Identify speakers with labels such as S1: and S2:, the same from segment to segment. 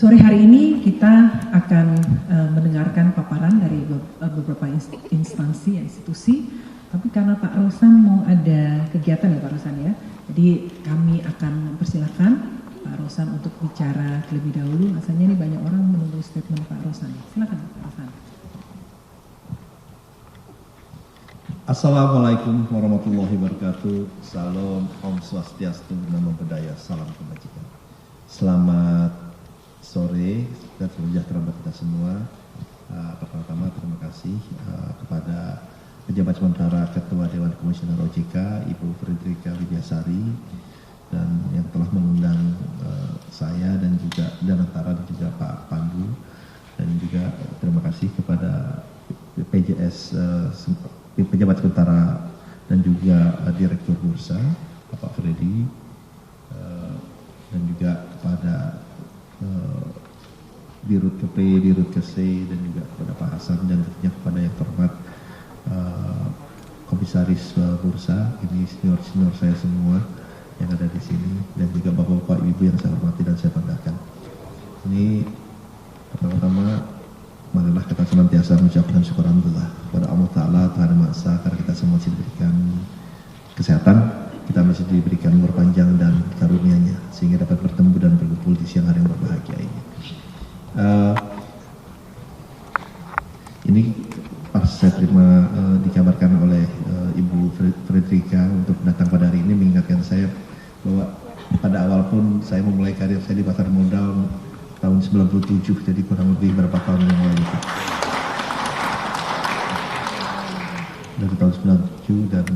S1: Sore hari ini kita akan mendengarkan paparan dari beberapa instansi, institusi, tapi karena Pak Rosan mau ada kegiatan ya Pak Rosan ya, jadi kami akan mempersilahkan Pak Rosan untuk bicara terlebih dahulu. Rasanya ini banyak orang menunggu statement Pak Rosan. Silakan Pak Rosan.
S2: Assalamualaikum warahmatullahi wabarakatuh. Salam, Om Swastiastu, Namo Buddhaya, salam kebajikan. Selamat sore dan sejahtera buat kita semua. Pertama-tama terima kasih kepada pejabat sementara Ketua Dewan Komisioner OJK, Ibu Fredrika Widyasari, dan yang telah mengundang saya dan juga Danantara dan juga Pak Pandu, dan juga terima kasih kepada PJS pejabat sementara dan juga Direktur Bursa Bapak Freddy, dan juga kepada Dirut KP, Dirut KC, dan juga kepada Pak Hasan, dan tentunya kepada yang terhormat Komisaris Bursa, ini senior saya semua yang ada di sini, dan juga bapak-bapak ibu yang saya hormati dan saya banggakan. Ini pertama-tama marilah kita senantiasa mengucapkan syukur alhamdulillah kepada Allah Ta'ala, Tuhan Yang Maha Esa, karena kita semua masih diberikan kesehatan, kita masih diberikan umur panjang dan karunia-Nya, sehingga dapat bertemu dan berkumpul di siang hari yang berbahagia ini. Ini pas saya terima dikabarkan oleh Ibu Fredrika untuk datang pada hari ini, mengingatkan saya bahwa pada awal pun saya memulai karir saya di pasar modal tahun 97, jadi kurang lebih berapa tahun yang lalu itu. Dari tahun 97, dan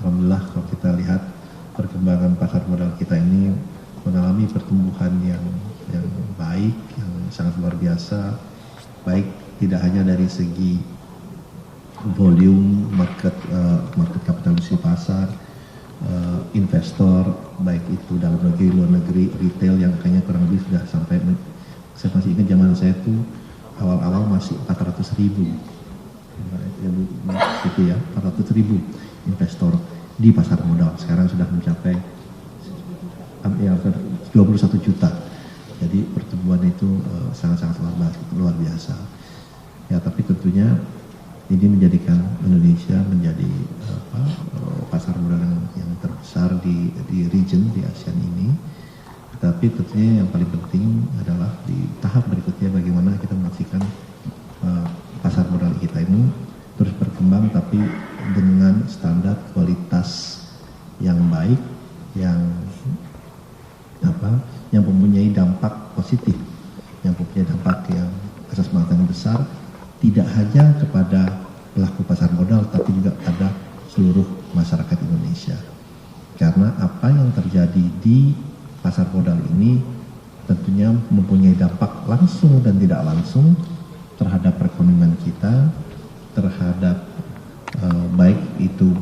S2: alhamdulillah kalau kita lihat perkembangan pasar modal kita ini mengalami pertumbuhan yang baik, yang sangat luar biasa, baik tidak hanya dari segi volume market kapitalisasi pasar, investor baik itu dalam negeri luar negeri, retail yang kayaknya kurang lebih sudah sampai, saya masih ingat zaman saya tuh awal-awal masih 400.000 gitu ya, 400.000 investor di pasar modal. Sekarang sudah mencapai 21 juta. Jadi pertumbuhan itu sangat-sangat luar biasa. Ya, tapi tentunya ini menjadikan Indonesia menjadi pasar modal yang terbesar di region, di ASEAN ini. Tapi tentunya yang paling penting adalah di tahap berikutnya bagaimana kita memastikan pasar modal kita ini terus berkembang, tapi dengan standar kualitas yang baik, yang mempunyai dampak positif, yang mempunyai dampak yang asas mata yang besar, tidak hanya kepada pelaku pasar modal, tapi juga pada seluruh masyarakat Indonesia. Karena apa yang terjadi di pasar modal ini tentunya mempunyai dampak langsung dan tidak langsung terhadap perekonomian kita, terhadap baik itu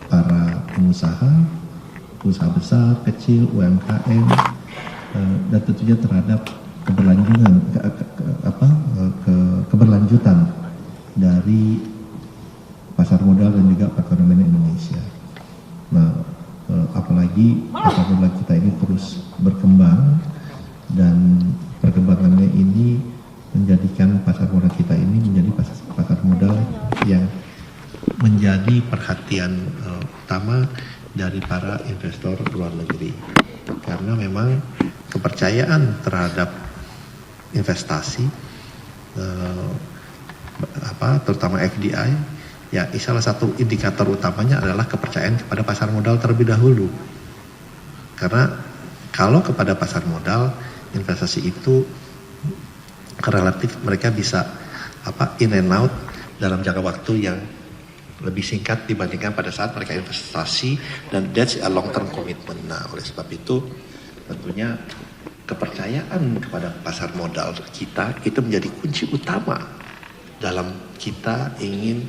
S2: para pengusaha, usaha besar, kecil, UMKM, dan tentunya terhadap keberlanjutan dari pasar modal dan juga perekonomian Indonesia. Nah, apalagi pasar modal kita ini terus berkembang, dan perkembangannya ini menjadikan pasar modal kita ini menjadi pasar modal yang menjadi perhatian utama dari para investor luar negeri, karena memang kepercayaan terhadap investasi terutama FDI ya, salah satu indikator utamanya adalah kepercayaan kepada pasar modal terlebih dahulu. Karena kalau kepada pasar modal, investasi itu relatif mereka bisa in and out dalam jangka waktu yang lebih singkat dibandingkan pada saat mereka investasi, dan that's a long term commitment. Nah, oleh sebab itu tentunya kepercayaan kepada pasar modal kita itu menjadi kunci utama dalam kita ingin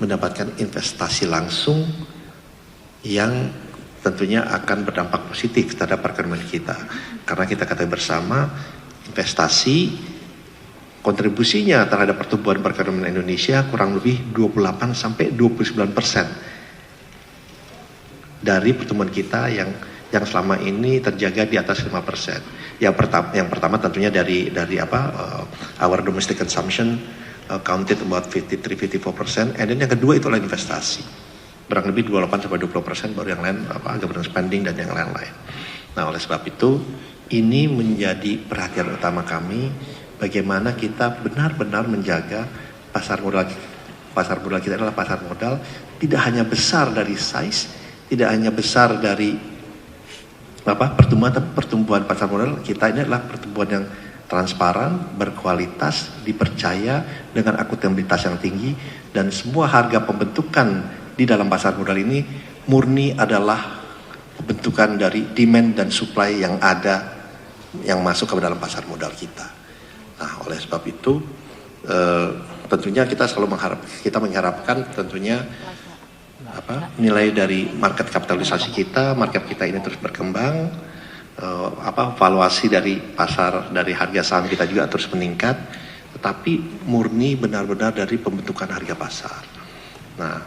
S2: mendapatkan investasi langsung yang tentunya akan berdampak positif terhadap perekonomian kita. Karena kita ketahui bersama, investasi kontribusinya terhadap pertumbuhan perekonomian Indonesia kurang lebih 28-29% dari pertumbuhan kita yang yang selama ini terjaga di atas 5%. Yang pertama tentunya dari our domestic consumption counted about 53-54%, and then yang kedua itulah investasi. Kurang lebih 28-20%, baru yang lain government spending dan yang lain-lain. Nah, oleh sebab itu ini menjadi perhatian utama kami, bagaimana kita benar-benar menjaga pasar modal kita adalah pasar modal tidak hanya besar dari size, tidak hanya besar dari pertumbuhan pasar modal kita ini adalah pertumbuhan yang transparan, berkualitas, dipercaya dengan akuntabilitas yang tinggi, dan semua harga pembentukan di dalam pasar modal ini murni adalah pembentukan dari demand dan supply yang ada yang masuk ke dalam pasar modal kita. Nah, oleh sebab itu tentunya kita selalu mengharapkan tentunya nilai dari market kapitalisasi kita, market kita ini terus berkembang, valuasi dari pasar, dari harga saham kita juga terus meningkat, tetapi murni benar-benar dari pembentukan harga pasar. Nah,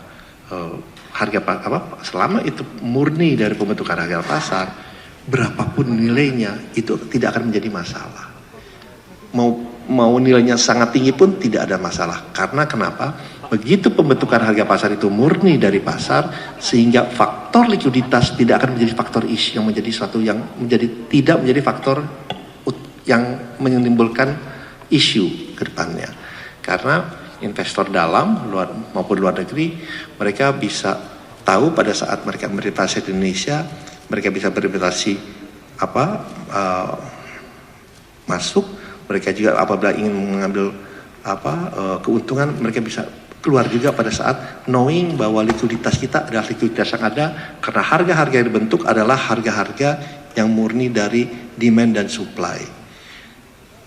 S2: selama itu murni dari pembentukan harga pasar, berapapun nilainya itu tidak akan menjadi masalah. Mau nilainya sangat tinggi pun tidak ada masalah. Karena kenapa? Begitu pembentukan harga pasar itu murni dari pasar, sehingga faktor likuiditas tidak akan menjadi faktor isu yang menjadi suatu yang tidak menjadi faktor yang menimbulkan isu ke depannya. Karena investor dalam maupun luar negeri, mereka bisa tahu pada saat mereka berinvestasi di Indonesia, mereka bisa berinvestasi masuk, mereka juga apabila ingin mengambil keuntungan, mereka bisa keluar juga pada saat knowing bahwa likuiditas kita adalah likuiditas yang ada, karena harga-harga yang dibentuk adalah harga-harga yang murni dari demand dan supply.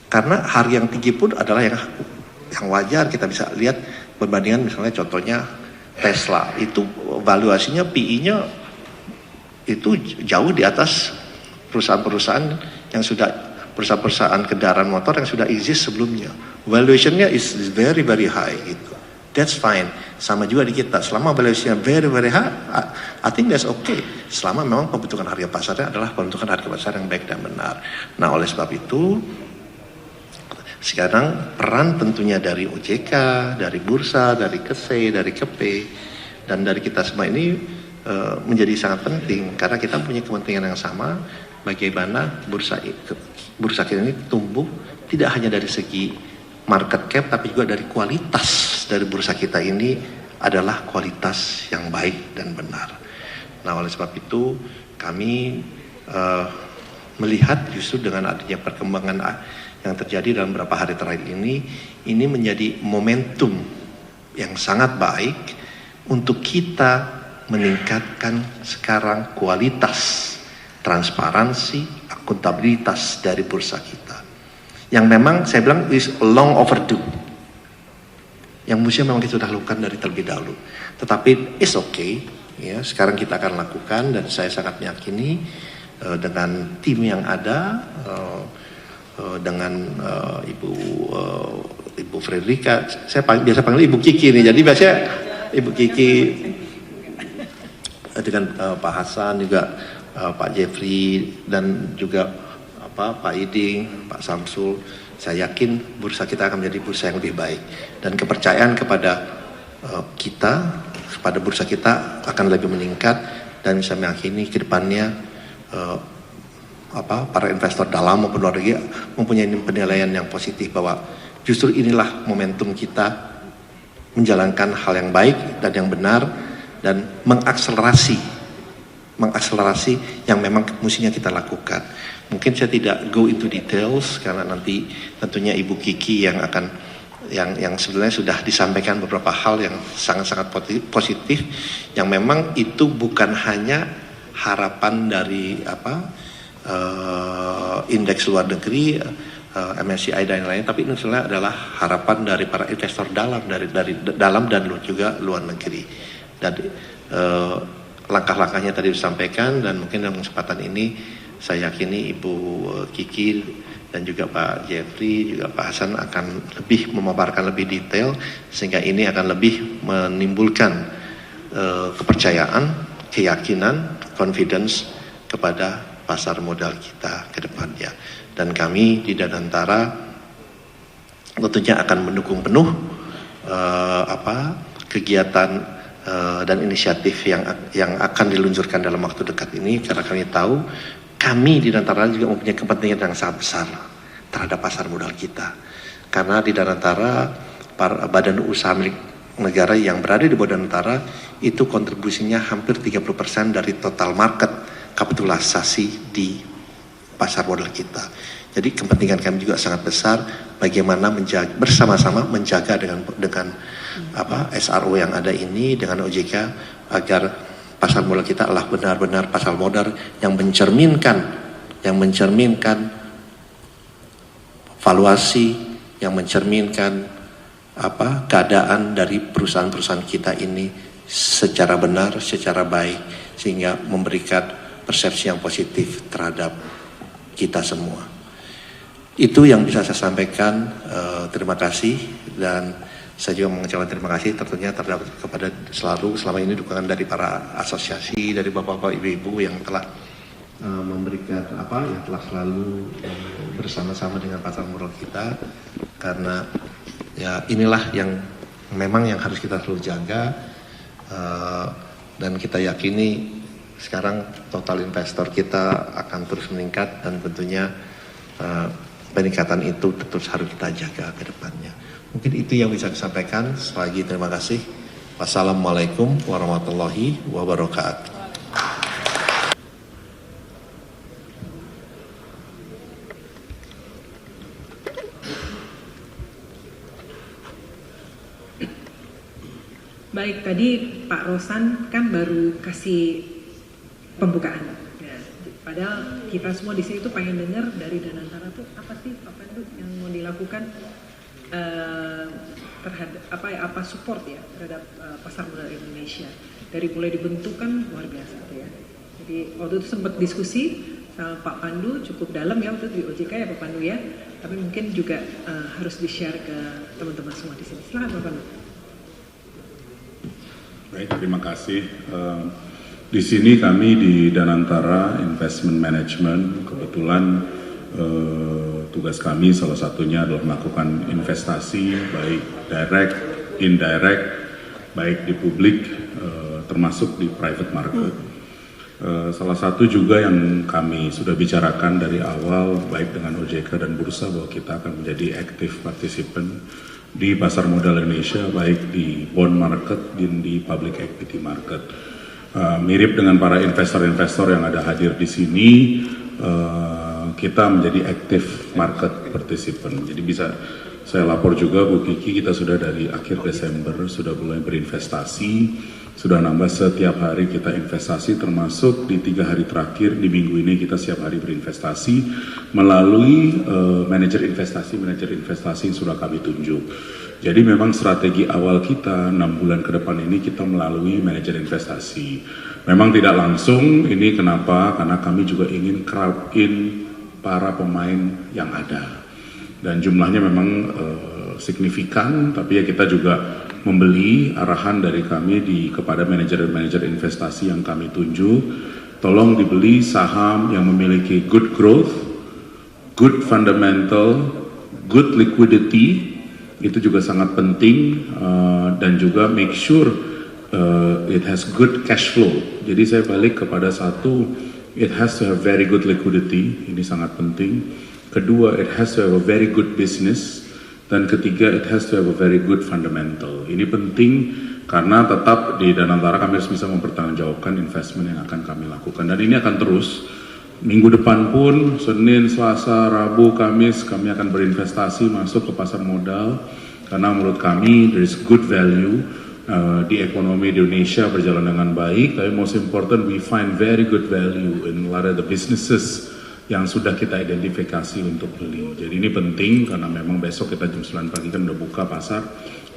S2: Karena harga yang tinggi pun adalah yang wajar. Kita bisa lihat perbandingan, misalnya contohnya Tesla, itu valuasinya PE-nya itu jauh di atas perusahaan-perusahaan yang sudah perusahaan kendaraan motor yang sudah exist sebelumnya. Valuation-nya is very very high gitu. That's fine. Sama juga di kita. Selama valuation-nya very very high, I think that's okay. Selama memang pembentukan harga pasarnya adalah pembentukan harga pasar yang baik dan benar. Nah, oleh sebab itu sekarang peran tentunya dari OJK, dari bursa, dari KSE, dari KP, dan dari kita semua ini menjadi sangat penting, karena kita punya kepentingan yang sama, bagaimana bursa kita ini tumbuh tidak hanya dari segi market cap, tapi juga dari kualitas dari bursa kita ini adalah kualitas yang baik dan benar. Nah, oleh sebab itu kami melihat justru dengan adanya perkembangan yang terjadi dalam beberapa hari terakhir ini menjadi momentum yang sangat baik untuk kita meningkatkan sekarang kualitas, transparansi, akuntabilitas dari bursa kita. Yang memang saya bilang is long overdue. Yang mestinya memang kita sudah lakukan dari terlebih dahulu. Tetapi it's okay, ya, sekarang kita akan lakukan, dan saya sangat meyakini dengan tim yang ada, dengan Ibu Fredrika, saya biasa panggil Ibu Kiki nih, jadi biasanya Ibu Kiki, dengan Pak Hasan juga, Pak Jeffrey, dan juga Pak Iding, Pak Samsul, saya yakin bursa kita akan menjadi bursa yang lebih baik, dan kepercayaan kepada kita, kepada bursa kita akan lebih meningkat, dan saya meyakini ke depannya para investor dalam maupun luar negeri mempunyai penilaian yang positif bahwa justru inilah momentum kita menjalankan hal yang baik dan yang benar, dan mengakselerasi yang memang mestinya kita lakukan. Mungkin saya tidak go into details karena nanti tentunya Ibu Kiki yang akan yang sebenarnya sudah disampaikan beberapa hal yang sangat-sangat positif, yang memang itu bukan hanya harapan dari indeks luar negeri, MSCI dan lain-lain, tapi ini sebenarnya adalah harapan dari para investor dalam, dari dalam dan juga luar negeri. Dan langkah-langkahnya tadi disampaikan, dan mungkin dalam kesempatan ini saya yakini Ibu Kiki dan juga Pak Jeffrey, juga Pak Hasan akan lebih memaparkan lebih detail, sehingga ini akan lebih menimbulkan kepercayaan, keyakinan, confidence kepada pasar modal kita ke depannya. Dan kami di Danantara tentunya akan mendukung penuh kegiatan dan inisiatif yang akan diluncurkan dalam waktu dekat ini, karena kami tahu kami di Danantara juga mempunyai kepentingan yang sangat besar terhadap pasar modal kita. Karena di Danantara, badan usaha milik negara yang berada di bawah Danantara itu kontribusinya hampir 30% dari total market kapitalisasi di pasar modal kita. Jadi kepentingan kami juga sangat besar bagaimana bersama-sama menjaga dengan SRO yang ada ini dengan OJK agar pasar modal kita adalah benar-benar pasar modal yang mencerminkan valuasi, yang mencerminkan keadaan dari perusahaan-perusahaan kita ini secara benar, secara baik, sehingga memberikan persepsi yang positif terhadap kita semua. Itu yang bisa saya sampaikan. Terima kasih, dan saya juga mengucapkan terima kasih tentunya kepada selama ini dukungan dari para asosiasi, dari bapak-bapak, ibu-ibu yang telah memberikan yang telah selalu bersama-sama dengan pasar modal kita, karena ya inilah yang memang yang harus kita selalu jaga, dan kita yakini sekarang total investor kita akan terus meningkat, dan tentunya peningkatan itu terus harus kita jaga ke depannya. Mungkin itu yang bisa saya sampaikan. Sekali lagi terima kasih. Wassalamualaikum warahmatullahi wabarakatuh.
S1: Baik, tadi Pak Rosan kan baru kasih pembukaan. Ya, padahal kita semua di sini tuh pengen dengar dari Danantara tuh apa sih Pak Pandu yang mau dilakukan terhadap apa support ya terhadap pasar modal Indonesia. Dari mulai dibentuk kan luar biasa tuh ya. Jadi waktu itu sempat diskusi sama Pak Pandu cukup dalam ya waktu itu di OJK ya Pak Pandu ya. Tapi mungkin juga harus di-share ke teman-teman semua di sini. Silakan Pak Pandu.
S3: Baik, terima kasih. Di sini kami di Danantara Investment Management kebetulan tugas kami salah satunya adalah melakukan investasi baik direct, indirect, baik di publik termasuk di private market. Salah satu juga yang kami sudah bicarakan dari awal baik dengan OJK dan Bursa bahwa kita akan menjadi active participant di pasar modal Indonesia baik di bond market dan di public equity market. Mirip dengan para investor-investor yang ada hadir di sini, kita menjadi active market participant. Jadi bisa saya lapor juga Bu Kiki, kita sudah dari akhir Desember sudah mulai berinvestasi, sudah nambah setiap hari kita investasi, termasuk di 3 hari terakhir di minggu ini kita setiap hari berinvestasi melalui manajer investasi yang sudah kami tunjuk. Jadi memang strategi awal kita 6 bulan ke depan ini kita melalui manajer investasi. Memang tidak langsung, ini kenapa? Karena kami juga ingin crowd in para pemain yang ada. Dan jumlahnya memang signifikan, tapi ya kita juga membeli arahan dari kami kepada manajer-manajer investasi yang kami tunjuk. Tolong dibeli saham yang memiliki good growth, good fundamental, good liquidity. Itu juga sangat penting, dan juga make sure it has good cash flow. Jadi saya balik kepada satu, it has to have very good liquidity, ini sangat penting. Kedua, it has to have a very good business. Dan ketiga, it has to have a very good fundamental. Ini penting karena tetap di Danantara kami harus bisa mempertanggungjawabkan investment yang akan kami lakukan. Dan ini akan terus. Minggu depan pun, Senin, Selasa, Rabu, Kamis, kami akan berinvestasi masuk ke pasar modal. Karena menurut kami, there is good value di ekonomi di Indonesia berjalan dengan baik. Tapi most important, we find very good value in a lot of the businesses yang sudah kita identifikasi untuk beli. Jadi ini penting karena memang besok kita jam 9 pagi kan udah buka pasar.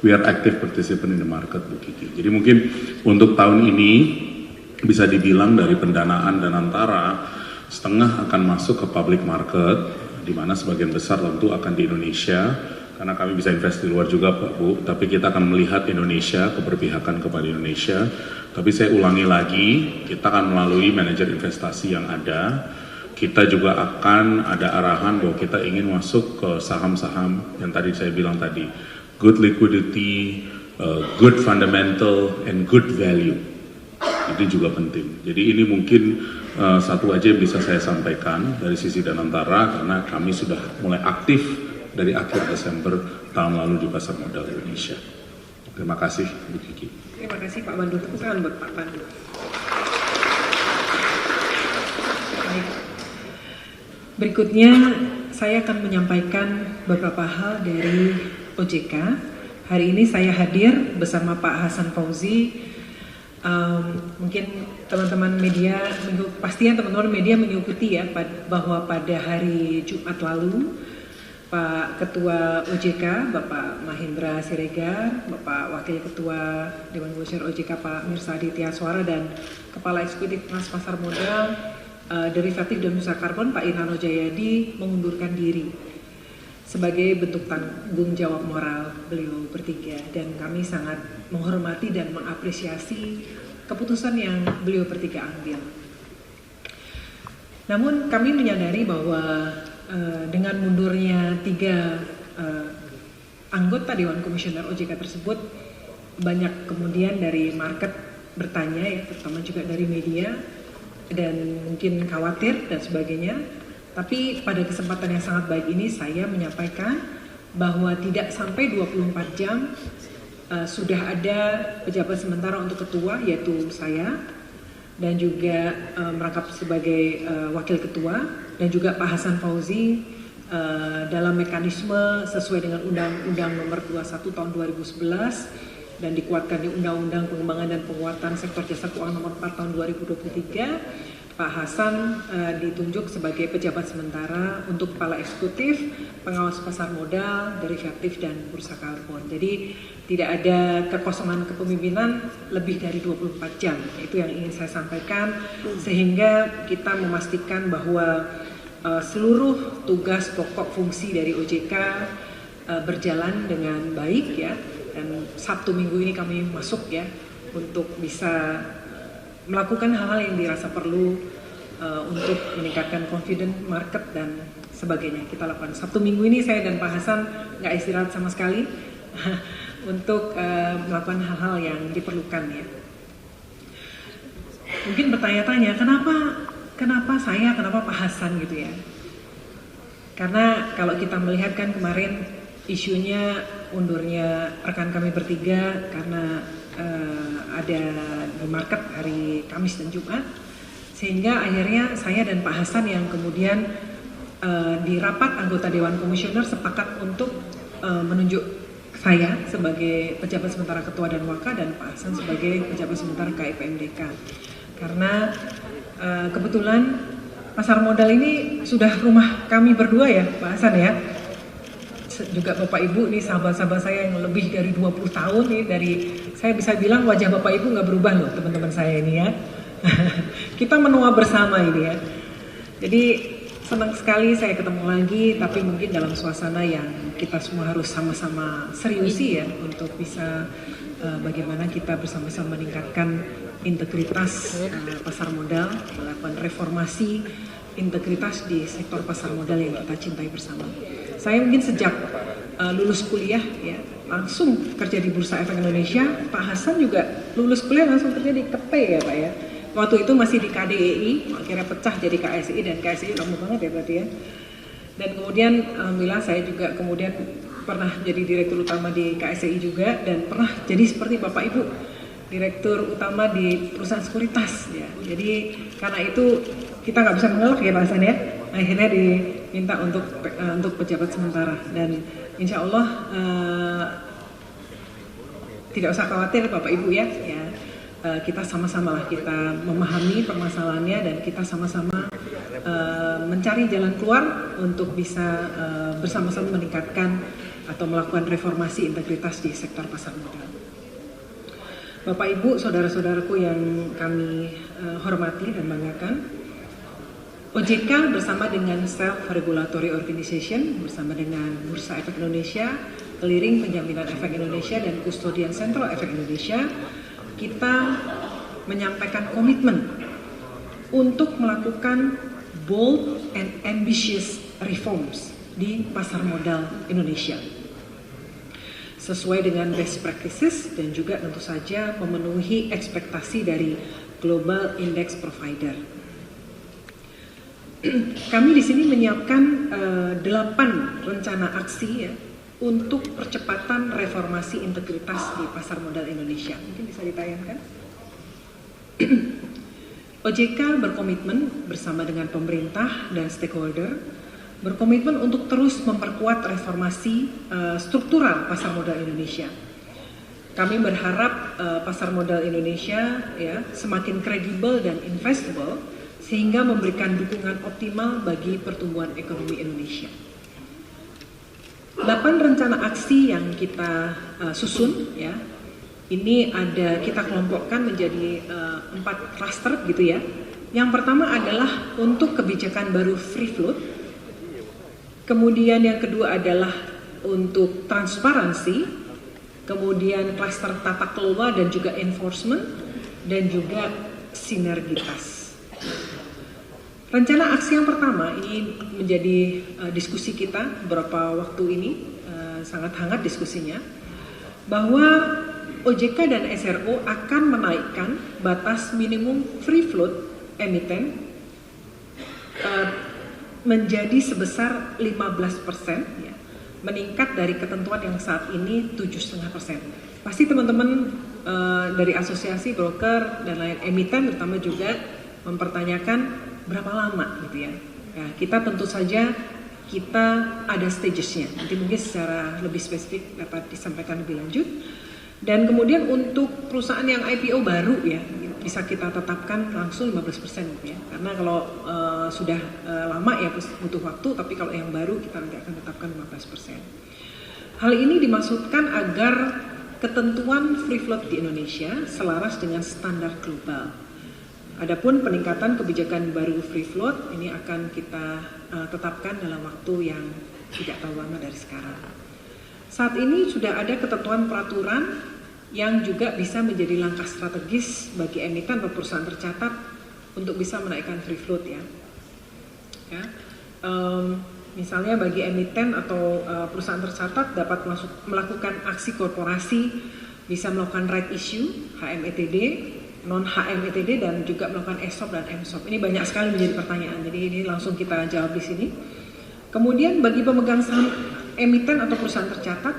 S3: We are active participant in the market, Bu Kiki. Jadi mungkin untuk tahun ini bisa dibilang dari pendanaan Danantara setengah akan masuk ke public market, di mana sebagian besar tentu akan di Indonesia karena kami bisa invest di luar juga Pak Bu, tapi kita akan melihat Indonesia, keberpihakan kepada Indonesia. Tapi saya ulangi lagi, kita akan melalui manajer investasi yang ada, kita juga akan ada arahan bahwa kita ingin masuk ke saham-saham yang tadi saya bilang tadi, good liquidity, good fundamental, and good value. Itu juga penting. Jadi ini mungkin satu aja yang bisa saya sampaikan dari sisi Danantara, karena kami sudah mulai aktif dari akhir Desember tahun lalu di pasar modal Indonesia. Terima kasih Bu Kiki.
S4: Terima kasih Pak Pandu. Tepuk tangan buat Pak Pandu. Baik. Berikutnya saya akan menyampaikan beberapa hal dari OJK. Hari ini saya hadir bersama Pak Hasan Fauzi. Mungkin teman-teman media, pastinya teman-teman media mengikuti ya bahwa pada hari Jumat lalu Pak Ketua OJK Bapak Mahendra Siregar, Bapak Wakil Ketua Dewan Komisioner OJK Pak Mirsa Aditya Suara, dan Kepala Eksekutif Trans Pasar Modal Derivatif dan Bursa Karbon Pak Irhano Jayadi mengundurkan diri sebagai bentuk tanggung jawab moral beliau bertiga, dan kami sangat menghormati dan mengapresiasi keputusan yang beliau bertiga ambil. Namun kami menyadari bahwa dengan mundurnya 3 anggota Dewan Komisioner OJK tersebut, banyak kemudian dari market bertanya ya, terutama juga dari media, dan mungkin khawatir dan sebagainya. Tapi pada kesempatan yang sangat baik ini saya menyampaikan bahwa tidak sampai 24 jam sudah ada pejabat sementara untuk ketua, yaitu saya, dan juga merangkap sebagai wakil ketua, dan juga Pak Hasan Fauzi dalam mekanisme sesuai dengan Undang-Undang Nomor 21 Tahun 2011 dan dikuatkan di Undang-Undang Pengembangan dan Penguatan Sektor Jasa Keuangan Nomor 4 Tahun 2023. Pak Hasan ditunjuk sebagai pejabat sementara untuk Kepala Eksekutif, Pengawas Pasar Modal, Derivatif, dan Bursa Karbon. Jadi tidak ada kekosongan kepemimpinan lebih dari 24 jam. Itu yang ingin saya sampaikan, sehingga kita memastikan bahwa seluruh tugas pokok fungsi dari OJK berjalan dengan baik ya. Dan Sabtu Minggu ini kami masuk ya untuk bisa melakukan hal-hal yang dirasa perlu untuk meningkatkan confidence market dan sebagainya. Kita lakukan Sabtu Minggu ini, saya dan Pak Hasan nggak istirahat sama sekali untuk melakukan hal-hal yang diperlukan ya. Mungkin bertanya-tanya kenapa saya, kenapa Pak Hasan gitu ya? Karena kalau kita melihat kan kemarin isunya undurnya rekan kami bertiga karena ada di market hari Kamis dan Jumat, sehingga akhirnya saya dan Pak Hasan yang kemudian di rapat anggota Dewan Komisioner sepakat untuk menunjuk saya sebagai pejabat sementara ketua dan waka, dan Pak Hasan sebagai pejabat sementara KIPMDK. Karena kebetulan pasar modal ini sudah rumah kami berdua ya Pak Hasan ya. Juga Bapak Ibu nih sahabat-sahabat saya yang lebih dari 20 tahun nih, dari saya bisa bilang wajah Bapak Ibu nggak berubah loh teman-teman saya ini ya. Kita menua bersama ini ya. Jadi senang sekali saya ketemu lagi, tapi mungkin dalam suasana yang kita semua harus sama-sama seriusi ya untuk bisa bagaimana kita bersama-sama meningkatkan integritas pasar modal, melakukan reformasi integritas di sektor pasar modal yang kita cintai bersama. Saya mungkin sejak lulus kuliah ya langsung kerja di Bursa Efek Indonesia. Pak Hasan juga lulus kuliah langsung kerja di KP ya Pak ya. Waktu itu masih di KDEI, akhirnya pecah jadi KSI, dan KSI lama banget ya berarti ya. Dan kemudian alhamdulillah saya juga kemudian pernah jadi direktur utama di KSI juga, dan pernah jadi seperti Bapak Ibu direktur utama di perusahaan sekuritas ya. Jadi karena itu kita nggak bisa mengelak ya Pak Hasan ya. Akhirnya diminta untuk pejabat sementara, dan insya Allah tidak usah khawatir Bapak Ibu ya. Kita sama-sama lah kita memahami permasalahannya, dan kita sama-sama mencari jalan keluar untuk bisa bersama-sama meningkatkan atau melakukan reformasi integritas di sektor pasar modal. Bapak Ibu, saudara-saudaraku yang kami hormati dan banggakan, OJK bersama dengan Self Regulatory Organization, bersama dengan Bursa Efek Indonesia, Clearing Penjaminan Efek Indonesia, dan Kustodian Sentral Efek Indonesia, kita menyampaikan komitmen untuk melakukan bold and ambitious reforms di pasar modal Indonesia. Sesuai dengan best practices dan juga tentu saja memenuhi ekspektasi dari global index provider. Kami di sini menyiapkan 8 rencana aksi ya untuk percepatan reformasi integritas di pasar modal Indonesia. Mungkin bisa ditayangkan. OJK berkomitmen bersama dengan pemerintah dan stakeholder berkomitmen untuk terus memperkuat reformasi struktural pasar modal Indonesia. Kami berharap pasar modal Indonesia ya semakin kredibel dan investable sehingga memberikan dukungan optimal bagi pertumbuhan ekonomi Indonesia. 8 rencana aksi yang kita susun ya, ini ada kita kelompokkan menjadi 4 cluster gitu ya. Yang pertama adalah untuk kebijakan baru free float. Kemudian yang kedua adalah untuk transparansi. Kemudian cluster tata kelola dan juga enforcement dan juga sinergitas. Rencana aksi yang pertama ini menjadi diskusi kita beberapa waktu ini, sangat hangat diskusinya, bahwa OJK dan SRO akan menaikkan batas minimum free float emiten menjadi sebesar 15%, ya, meningkat dari ketentuan yang saat ini 7,5%. Pasti teman-teman dari asosiasi broker dan lain emiten terutama juga mempertanyakan berapa lama gitu ya. Nah, kita tentu saja kita ada stagesnya. Nanti mungkin secara lebih spesifik dapat disampaikan lebih lanjut. Dan kemudian untuk perusahaan yang IPO baru ya bisa kita tetapkan langsung 15% ya. Karena kalau sudah lama ya butuh waktu, tapi kalau yang baru kita nanti akan tetapkan 15%. Hal ini dimaksudkan agar ketentuan free float di Indonesia selaras dengan standar global. Adapun peningkatan kebijakan baru free float ini akan kita tetapkan dalam waktu yang tidak terlalu lama dari sekarang. Saat ini sudah ada ketentuan peraturan yang juga bisa menjadi langkah strategis bagi emiten atau perusahaan tercatat untuk bisa menaikkan free float ya. Misalnya bagi emiten atau perusahaan tercatat dapat melakukan aksi korporasi, bisa melakukan right issue, HMETD, non HMETD dan juga melakukan ESOP dan MSOP. Ini banyak sekali menjadi pertanyaan, jadi ini langsung kita jawab di sini. Kemudian bagi pemegang saham emiten atau perusahaan tercatat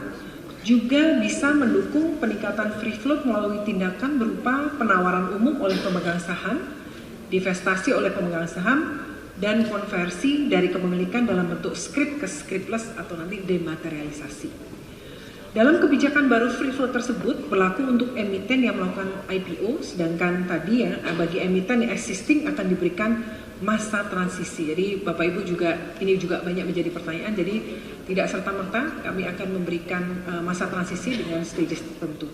S4: juga bisa mendukung peningkatan free float melalui tindakan berupa penawaran umum oleh pemegang saham, divestasi oleh pemegang saham, dan konversi dari kepemilikan dalam bentuk scrip ke scripless atau nanti dematerialisasi. Dalam kebijakan baru free float tersebut berlaku untuk emiten yang melakukan IPO, sedangkan tadi ya bagi emiten yang existing akan diberikan masa transisi. Jadi Bapak Ibu juga ini juga banyak menjadi pertanyaan. Jadi tidak serta-merta kami akan memberikan masa transisi dengan stages tertentu.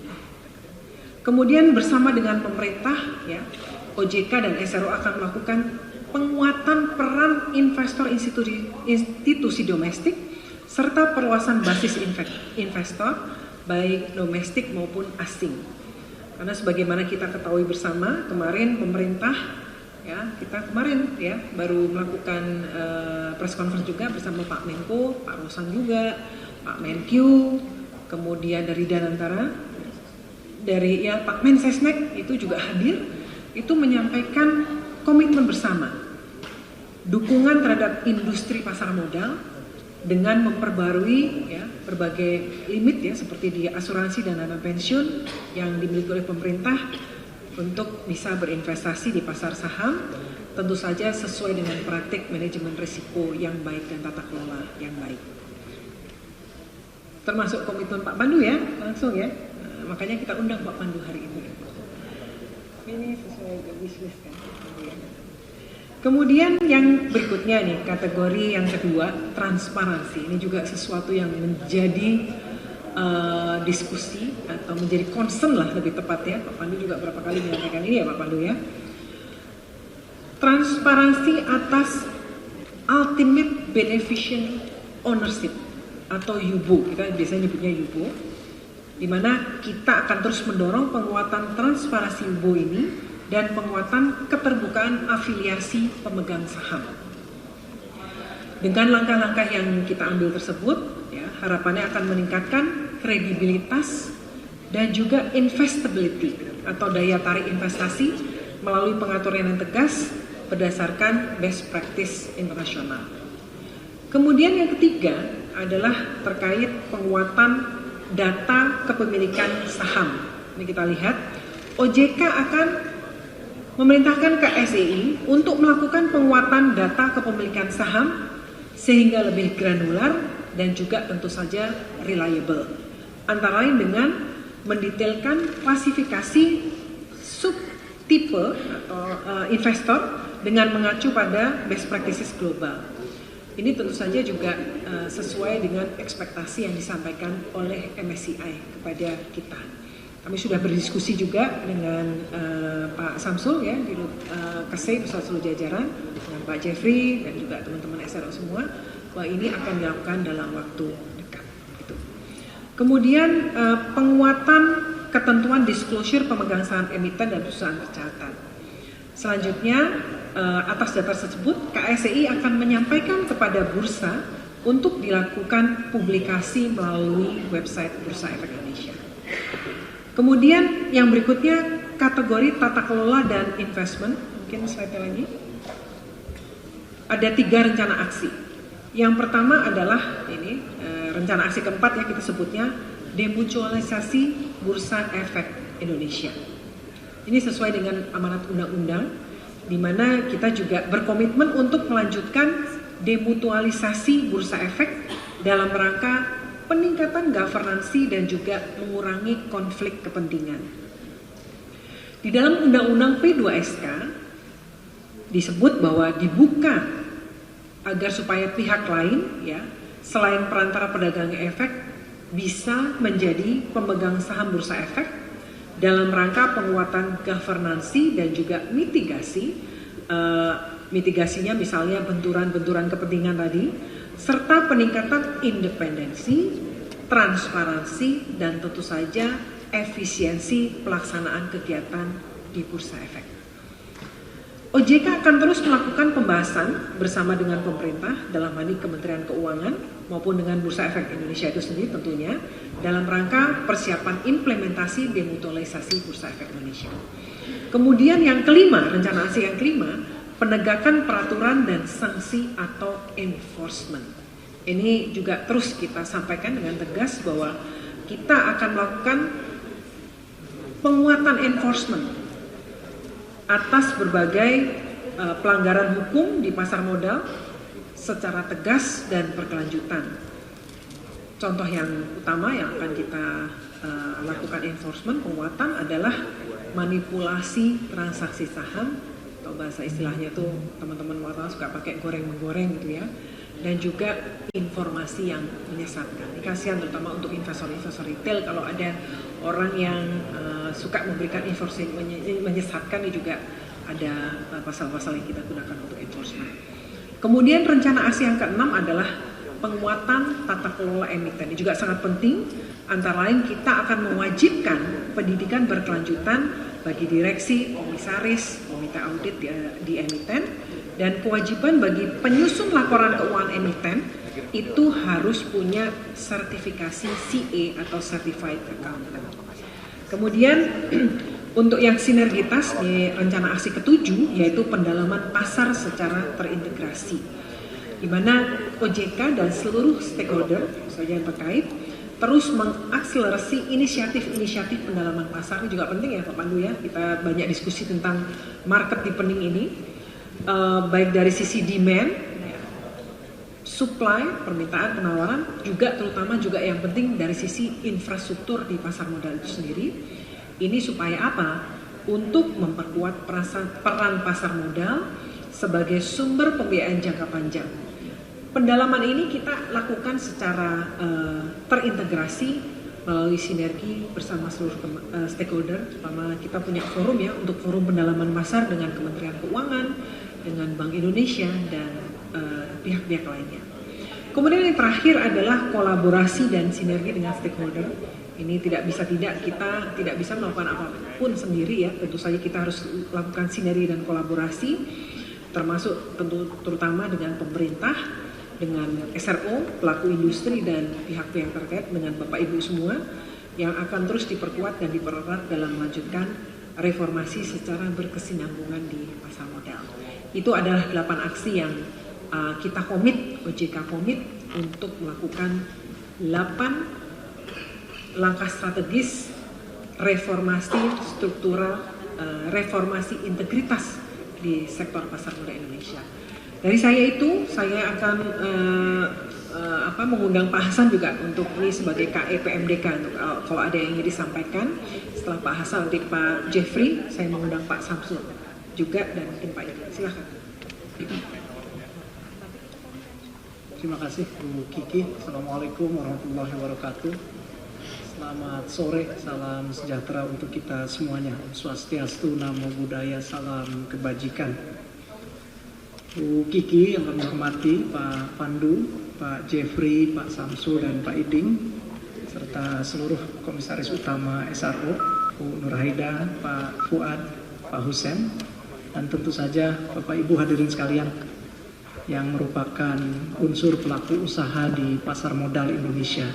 S4: Kemudian bersama dengan pemerintah ya, OJK dan SRO akan melakukan penguatan peran investor institusi domestik serta perluasan basis investor baik domestik maupun asing. Karena sebagaimana kita ketahui bersama kemarin pemerintah ya kita kemarin ya baru melakukan press conference juga bersama Pak Menko, Pak Rosan juga, Pak Menkyu, kemudian dari Danantara, dari ya Pak Mensesnek itu juga hadir, itu menyampaikan komitmen bersama dukungan terhadap industri pasar modal dengan memperbarui ya berbagai limit ya seperti di asuransi dan dana pensiun yang dimiliki oleh pemerintah untuk bisa berinvestasi di pasar saham, tentu saja sesuai dengan praktik manajemen risiko yang baik dan tata kelola yang baik. Termasuk komitmen Pak Pandu ya, langsung ya. Makanya kita undang Pak Pandu hari ini. Ini sesuai wishlist kan. Kemudian yang berikutnya nih, kategori yang kedua, transparansi. Ini juga sesuatu yang menjadi diskusi atau menjadi concern lah lebih tepat ya. Pak Pandu juga berapa kali menyampaikan ini ya Pak Pandu ya. transparansi atas ultimate beneficial ownership atau UBO, kita biasanya nyebutnya UBO, di mana kita akan terus mendorong penguatan transparansi UBO ini dan penguatan keterbukaan afiliasi pemegang saham. Dengan langkah-langkah yang kita ambil tersebut, ya, harapannya akan meningkatkan kredibilitas dan juga investability atau daya tarik investasi melalui pengaturan yang tegas berdasarkan best practice internasional. Kemudian yang ketiga adalah terkait penguatan data kepemilikan saham. Ini kita lihat, OJK akan memerintahkan KSEI untuk melakukan penguatan data kepemilikan saham sehingga lebih granular dan juga tentu saja reliable. Antara lain dengan mendetailkan klasifikasi subtipe atau investor dengan mengacu pada best practices global. Ini tentu saja juga sesuai dengan ekspektasi yang disampaikan oleh MSCI kepada kita. Kami sudah berdiskusi juga dengan Pak Samsul ya di KSEI beserta seluruh jajaran, dengan Pak Jeffrey dan juga teman-teman SRO semua, bahwa ini akan dilakukan dalam waktu dekat. Gitu. Kemudian penguatan ketentuan disclosure pemegang saham emiten dan perusahaan tercatat. Selanjutnya atas data tersebut KSEI akan menyampaikan kepada bursa untuk dilakukan publikasi melalui website Bursa Efek Indonesia. Kemudian yang berikutnya kategori tata kelola dan investment, mungkin slide lagi. Ada 3 rencana aksi. Yang pertama adalah ini rencana aksi keempat ya kita sebutnya demutualisasi Bursa Efek Indonesia. Ini sesuai dengan amanat undang-undang, di mana kita juga berkomitmen untuk melanjutkan demutualisasi Bursa Efek dalam rangka peningkatan governansi dan juga mengurangi konflik kepentingan. Di dalam Undang-Undang P2SK disebut bahwa dibuka agar supaya pihak lain ya selain perantara pedagang efek bisa menjadi pemegang saham Bursa Efek dalam rangka penguatan governansi dan juga mitigasi. Mitigasinya misalnya benturan-benturan kepentingan tadi, serta peningkatan independensi, transparansi, dan tentu saja efisiensi pelaksanaan kegiatan di Bursa Efek. OJK akan terus melakukan pembahasan bersama dengan pemerintah dalam hal ini Kementerian Keuangan maupun dengan Bursa Efek Indonesia itu sendiri tentunya dalam rangka persiapan implementasi demutualisasi Bursa Efek Indonesia. Kemudian yang kelima, rencana aksi yang kelima, penegakan peraturan dan sanksi atau enforcement. Ini juga terus kita sampaikan dengan tegas bahwa kita akan melakukan penguatan enforcement atas berbagai pelanggaran hukum di pasar modal secara tegas dan berkelanjutan. Contoh yang utama yang akan kita lakukan enforcement penguatan adalah manipulasi transaksi saham, atau bahasa istilahnya tuh teman-teman wartawan suka pakai goreng-menggoreng gitu ya, dan juga informasi yang menyesatkan. Ini kasihan terutama untuk investor-investor retail kalau ada orang yang suka memberikan informasi menyesatkan, ini juga ada pasal-pasal yang kita gunakan untuk enforcement. Kemudian rencana aksi yang keenam adalah penguatan tata kelola emiten. Ini juga sangat penting, antara lain kita akan mewajibkan pendidikan berkelanjutan bagi direksi, komisaris, komite audit di emiten, dan kewajiban bagi penyusun laporan keuangan emiten itu harus punya sertifikasi CA atau Certified Accountant. Kemudian untuk yang sinergitas di rencana aksi ketujuh yaitu pendalaman pasar secara terintegrasi, di mana OJK dan seluruh stakeholder saja yang terkait terus mengakselerasi inisiatif-inisiatif pendalaman pasar. Ini juga penting ya Pak Pandu ya, kita banyak diskusi tentang market deepening ini, baik dari sisi demand, supply, permintaan, penawaran, juga terutama juga yang penting dari sisi infrastruktur di pasar modal itu sendiri. Ini supaya apa? Untuk memperkuat peran pasar modal sebagai sumber pembiayaan jangka panjang. Pendalaman ini kita lakukan secara terintegrasi melalui sinergi bersama seluruh stakeholder, terutama kita punya forum ya untuk forum pendalaman pasar dengan Kementerian Keuangan, dengan Bank Indonesia dan pihak-pihak lainnya. Kemudian yang terakhir adalah kolaborasi dan sinergi dengan stakeholder. Ini tidak kita tidak bisa melakukan apapun sendiri ya. Tentu saja kita harus lakukan sinergi dan kolaborasi, termasuk terutama dengan pemerintah, dengan SRO, pelaku industri dan pihak-pihak terkait dengan Bapak Ibu semua yang akan terus diperkuat dan dipererat dalam melanjutkan reformasi secara berkesinambungan di pasar modal. Itu adalah 8 aksi yang kita komit, OJK komit untuk melakukan 8 langkah strategis reformasi struktural, reformasi integritas di sektor pasar modal Indonesia. Dari saya akan mengundang Pak Hasan juga untuk ini sebagai KE PMDK untuk kalau ada yang ingin disampaikan. Setelah Pak Hasan nanti Pak Jeffrey, saya mengundang Pak Samsul juga dan mungkin Pak Ida. Silakan.
S5: Terima kasih Bu Kiki. Assalamualaikum warahmatullahi wabarakatuh. Selamat sore, salam sejahtera untuk kita semuanya. Swastiastu, Namo Buddhaya, salam kebajikan. Bu Kiki yang kami hormati, Pak Pandu, Pak Jeffrey, Pak Samsul, dan Pak Iding, serta seluruh komisaris utama SRO, Bu Nurhaida, Pak Fuad, Pak Husen, dan tentu saja Bapak Ibu hadirin sekalian yang merupakan unsur pelaku usaha di pasar modal Indonesia.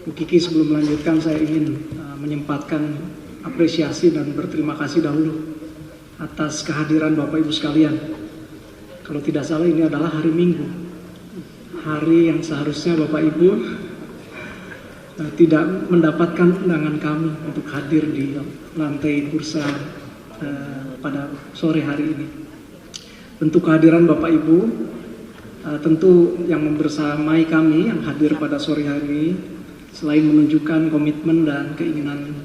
S5: Bu Kiki, sebelum melanjutkan saya ingin menyempatkan apresiasi dan berterima kasih dahulu atas kehadiran Bapak Ibu sekalian. Kalau tidak salah ini adalah hari Minggu, hari yang seharusnya Bapak Ibu tidak mendapatkan undangan kami untuk hadir di lantai bursa pada sore hari ini. Tentu kehadiran Bapak Ibu tentu yang membersamai kami yang hadir pada sore hari ini, selain menunjukkan komitmen dan keinginan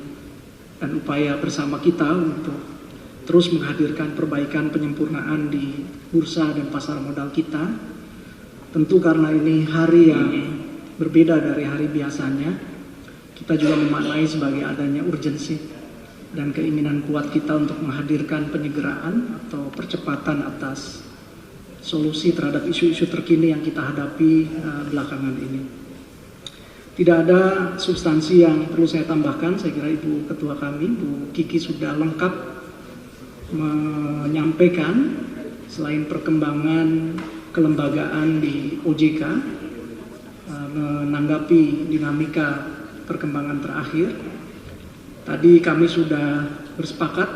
S5: dan upaya bersama kita untuk terus menghadirkan perbaikan penyempurnaan di bursa dan pasar modal kita, tentu karena ini hari yang berbeda dari hari biasanya, kita juga memaknai sebagai adanya urgensi dan keinginan kuat kita untuk menghadirkan penyegeraan atau percepatan atas solusi terhadap isu-isu terkini yang kita hadapi belakangan ini. Tidak ada substansi yang perlu saya tambahkan. Saya kira Ibu Ketua kami, Bu Kiki, sudah lengkap menyampaikan selain perkembangan kelembagaan di OJK, menanggapi dinamika perkembangan terakhir. Tadi kami sudah bersepakat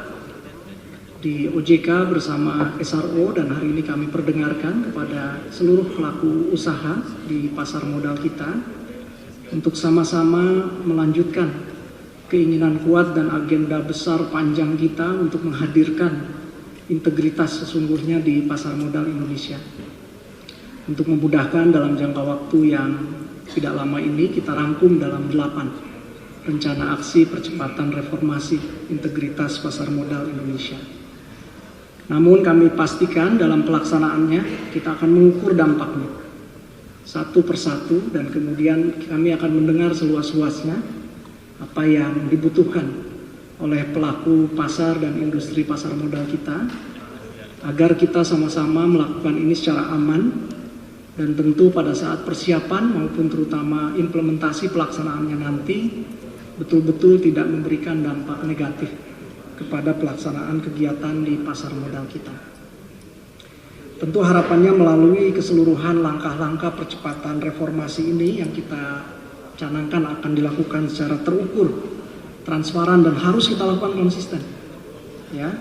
S5: di OJK bersama SRO dan hari ini kami perdengarkan kepada seluruh pelaku usaha di pasar modal kita untuk sama-sama melanjutkan keinginan kuat dan agenda besar panjang kita untuk menghadirkan integritas sesungguhnya di pasar modal Indonesia. Untuk memudahkan dalam jangka waktu yang tidak lama ini kita rangkum dalam 8 rencana aksi percepatan reformasi integritas pasar modal Indonesia. Namun kami pastikan dalam pelaksanaannya kita akan mengukur dampaknya satu persatu dan kemudian kami akan mendengar seluas-luasnya apa yang dibutuhkan oleh pelaku pasar dan industri pasar modal kita agar kita sama-sama melakukan ini secara aman dan tentu pada saat persiapan maupun terutama implementasi pelaksanaannya nanti betul-betul tidak memberikan dampak negatif kepada pelaksanaan kegiatan di pasar modal kita. Tentu harapannya melalui keseluruhan langkah-langkah percepatan reformasi ini yang kita canangkan akan dilakukan secara terukur, transparan dan harus kita lakukan konsisten. Ya,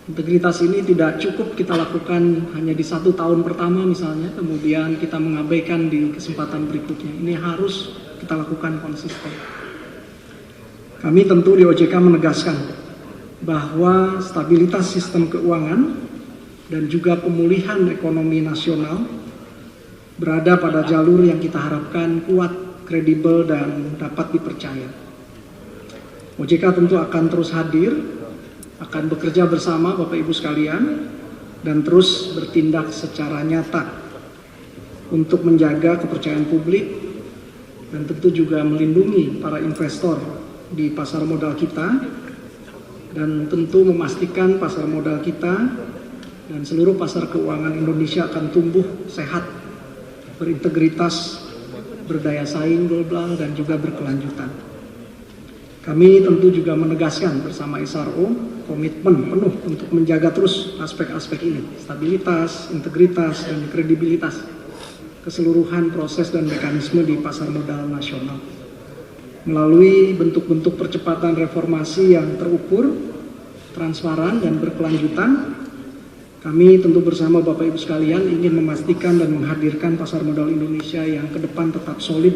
S5: integritas ini tidak cukup kita lakukan hanya di 1 tahun pertama misalnya, kemudian kita mengabaikan di kesempatan berikutnya. Ini harus kita lakukan konsisten. Kami tentu di OJK menegaskan bahwa stabilitas sistem keuangan dan juga pemulihan ekonomi nasional berada pada jalur yang kita harapkan kuat, kredibel, dan dapat dipercaya. OJK tentu akan terus hadir, akan bekerja bersama Bapak Ibu sekalian, dan terus bertindak secara nyata untuk menjaga kepercayaan publik dan tentu juga melindungi para investor di pasar modal kita dan tentu memastikan pasar modal kita dan seluruh pasar keuangan Indonesia akan tumbuh sehat, berintegritas, berdaya saing global, dan juga berkelanjutan. Kami tentu juga menegaskan bersama SRO komitmen penuh untuk menjaga terus aspek-aspek ini, stabilitas, integritas, dan kredibilitas keseluruhan proses dan mekanisme di pasar modal nasional. Melalui bentuk-bentuk percepatan reformasi yang terukur, transparan, dan berkelanjutan, kami tentu bersama Bapak Ibu sekalian ingin memastikan dan menghadirkan pasar modal Indonesia yang ke depan tetap solid,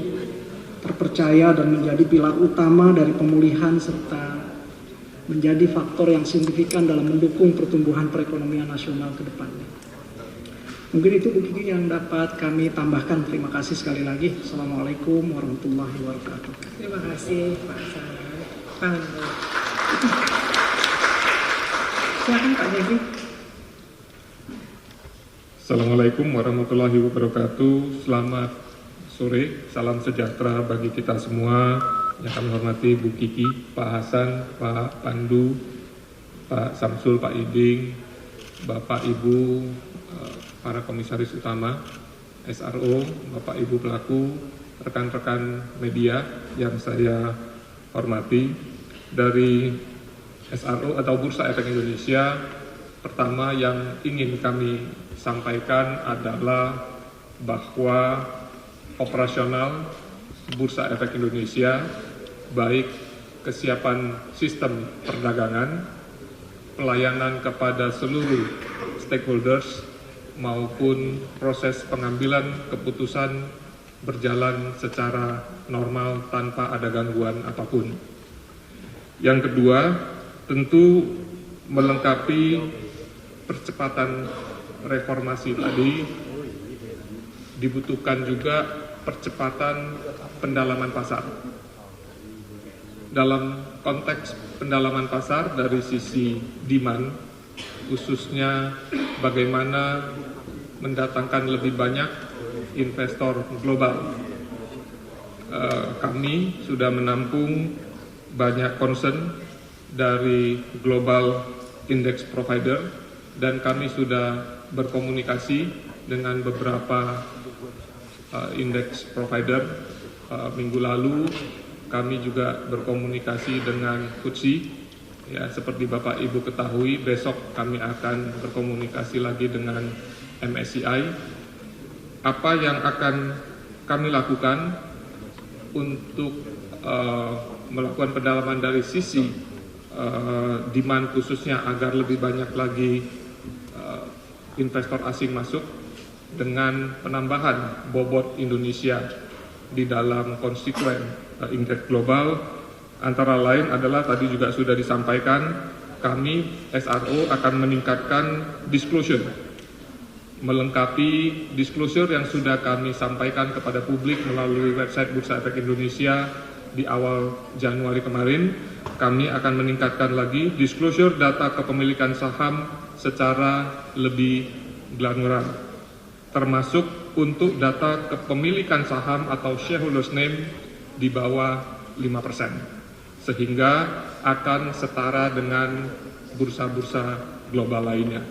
S5: terpercaya, dan menjadi pilar utama dari pemulihan serta menjadi faktor yang signifikan dalam mendukung pertumbuhan perekonomian nasional ke depannya. Mungkin itu Bu Kiki yang dapat kami tambahkan. Terima kasih sekali lagi. Assalamualaikum warahmatullahi wabarakatuh.
S4: Terima kasih Pak Hasan. Pak Menko. Silakan Pak Jeffrey.
S6: Assalamualaikum warahmatullahi wabarakatuh. Selamat sore, salam sejahtera bagi kita semua. Yang kami hormati Bu Kiki, Pak Hasan, Pak Pandu, Pak Samsul, Pak Iding, Bapak Ibu para komisaris utama, SRO, Bapak Ibu pelaku, rekan-rekan media yang saya hormati. Dari SRO atau Bursa Efek Indonesia, pertama yang ingin kami sampaikan adalah bahwa operasional Bursa Efek Indonesia, baik kesiapan sistem perdagangan, pelayanan kepada seluruh stakeholders, maupun proses pengambilan keputusan berjalan secara normal tanpa ada gangguan apapun. Yang kedua, tentu melengkapi percepatan reformasi tadi, dibutuhkan juga percepatan pendalaman pasar. Dalam konteks pendalaman pasar dari sisi demand, khususnya bagaimana mendatangkan lebih banyak investor global. Kami sudah menampung banyak concern dari global index provider, dan kami sudah berkomunikasi dengan beberapa index provider. Minggu lalu kami juga berkomunikasi dengan FTSE. Ya, seperti Bapak Ibu ketahui, besok kami akan berkomunikasi lagi dengan MSCI. Apa yang akan kami lakukan untuk melakukan pendalaman dari sisi demand, khususnya agar lebih banyak lagi investor asing masuk, dengan penambahan bobot Indonesia di dalam konstituen indeks global. Antara lain adalah tadi juga sudah disampaikan, kami SRO akan meningkatkan disclosure, melengkapi disclosure yang sudah kami sampaikan kepada publik melalui website Bursa Efek Indonesia di awal Januari kemarin. Kami akan meningkatkan lagi disclosure data kepemilikan saham secara lebih granular, termasuk untuk data kepemilikan saham atau shareholders name di bawah 5%. Sehingga akan setara dengan bursa-bursa global lainnya.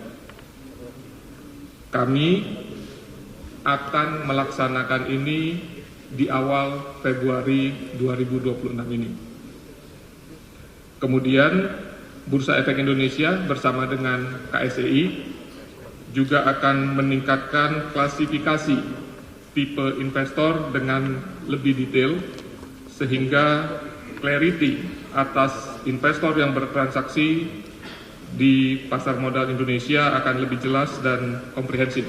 S6: Kami akan melaksanakan ini di awal Februari 2026 ini. Kemudian Bursa Efek Indonesia bersama dengan KSEI juga akan meningkatkan klasifikasi tipe investor dengan lebih detail, sehingga clarity atas investor yang bertransaksi di pasar modal Indonesia akan lebih jelas dan komprehensif.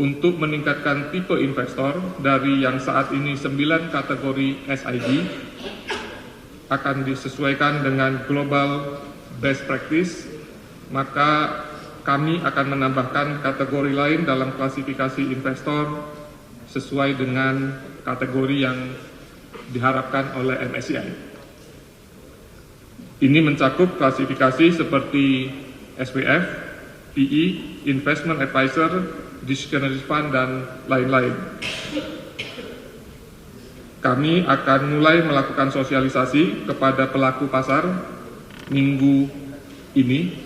S6: Untuk meningkatkan tipe investor dari yang saat ini 9 kategori SIG akan disesuaikan dengan global best practice, maka kami akan menambahkan kategori lain dalam klasifikasi investor sesuai dengan kategori yang diharapkan oleh MSCI. Ini mencakup klasifikasi seperti SPF, PE, Investment Advisor, Discretionary Fund, dan lain-lain. Kami akan mulai melakukan sosialisasi kepada pelaku pasar minggu ini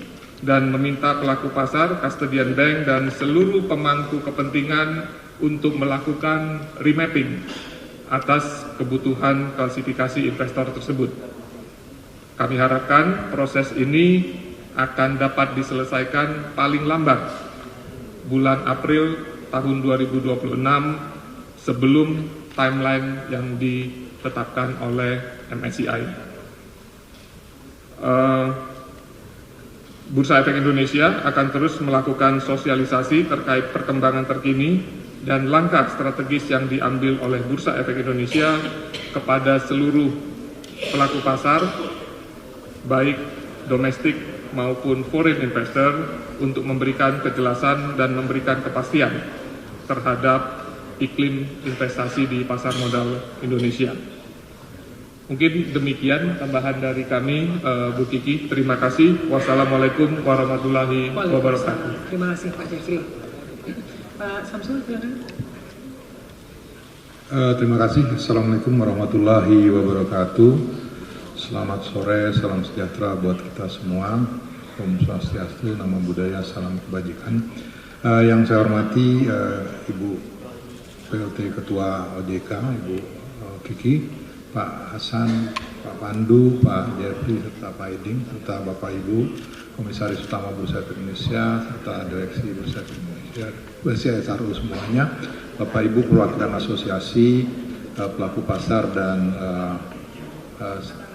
S6: dan meminta pelaku pasar, custodian bank, dan seluruh pemangku kepentingan untuk melakukan remapping atas kebutuhan klasifikasi investor tersebut. Kami harapkan proses ini akan dapat diselesaikan paling lambat bulan April tahun 2026 sebelum timeline yang ditetapkan oleh MSCI. Bursa Efek Indonesia akan terus melakukan sosialisasi terkait perkembangan terkini dan langkah strategis yang diambil oleh Bursa Efek Indonesia kepada seluruh pelaku pasar, baik domestik maupun foreign investor, untuk memberikan kejelasan dan memberikan kepastian terhadap iklim investasi di pasar modal Indonesia. Mungkin demikian tambahan dari kami, Bu Kiki. Terima kasih. Wassalamualaikum warahmatullahi wabarakatuh.
S4: Terima kasih Pak Jeffrey. Pak Samsul, silakan.
S7: Terima kasih. Assalamualaikum warahmatullahi wabarakatuh. Selamat sore, salam sejahtera buat kita semua. Om Swastiastu, Namo Buddhaya, salam kebajikan. Yang saya hormati Ibu PLT Ketua OJK, Ibu Kiki, Pak Hasan, Pak Pandu, Pak Jeffrey, serta Pak Iding, serta Bapak Ibu Komisaris Utama Bursa Efek Indonesia, serta Direksi Bursa Efek Indonesia, Bursa SRO semuanya, Bapak Ibu perwakilan asosiasi, pelaku pasar, dan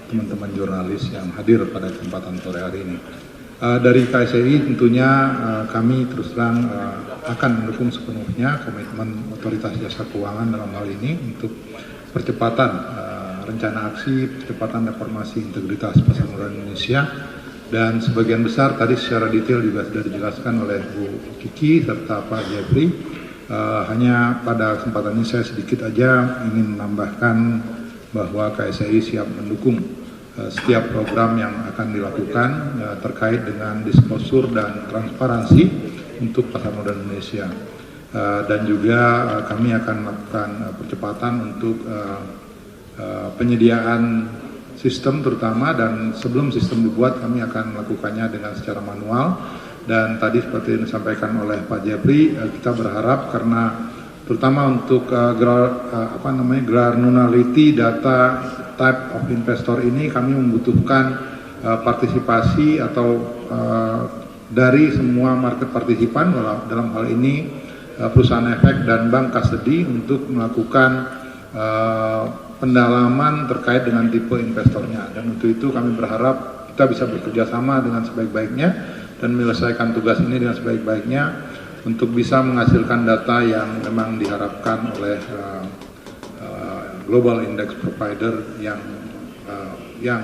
S7: teman-teman jurnalis yang hadir pada kesempatan sore hari ini. Dari KSI tentunya kami terus terang akan mendukung sepenuhnya komitmen Otoritas Jasa Keuangan dalam hal ini untuk percepatan rencana aksi, percepatan reformasi integritas pasar modal Indonesia, dan sebagian besar tadi secara detail juga sudah dijelaskan oleh Bu Kiki serta Pak Jeffrey. Hanya pada kesempatan ini saya sedikit aja ingin menambahkan bahwa KSI siap mendukung setiap program yang akan dilakukan terkait dengan disklosur dan transparansi untuk pasar modal Indonesia. Dan juga kami akan melakukan percepatan untuk penyediaan sistem terutama, dan sebelum sistem dibuat kami akan melakukannya dengan secara manual. Dan tadi seperti yang disampaikan oleh Pak Jeffrey, kita berharap karena terutama untuk granularity data type of investor ini kami membutuhkan partisipasi atau dari semua market partisipan, dalam hal ini perusahaan efek dan bank custody, untuk melakukan pendalaman terkait dengan tipe investornya. Dan untuk itu kami berharap kita bisa bekerja sama dengan sebaik-baiknya dan menyelesaikan tugas ini dengan sebaik-baiknya untuk bisa menghasilkan data yang memang diharapkan oleh global index provider yang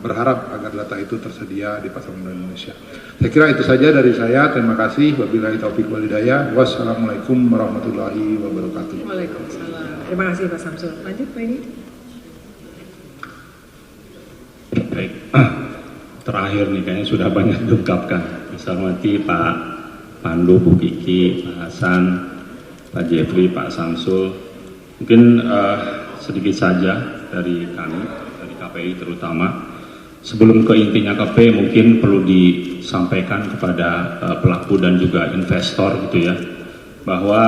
S7: berharap agar data itu tersedia di pasar modal Indonesia. Saya kira itu saja dari saya. Terima kasih. Wabillahi taufiq wal hidayah. Wassalamualaikum warahmatullahi wabarakatuh.
S4: Waalaikumsalam. Terima kasih Pak Samsul. Lanjut Pak ini.
S8: Baik, terakhir nih kayaknya sudah banyak diungkapkan. Saya hormati Pak Pandu, Bu Kiki, Pak Hasan, Pak Jeffrey, Pak Samsul. Mungkin sedikit saja dari kami, dari KPI terutama. Sebelum ke intinya KPI, mungkin perlu disampaikan kepada pelaku dan juga investor gitu ya, bahwa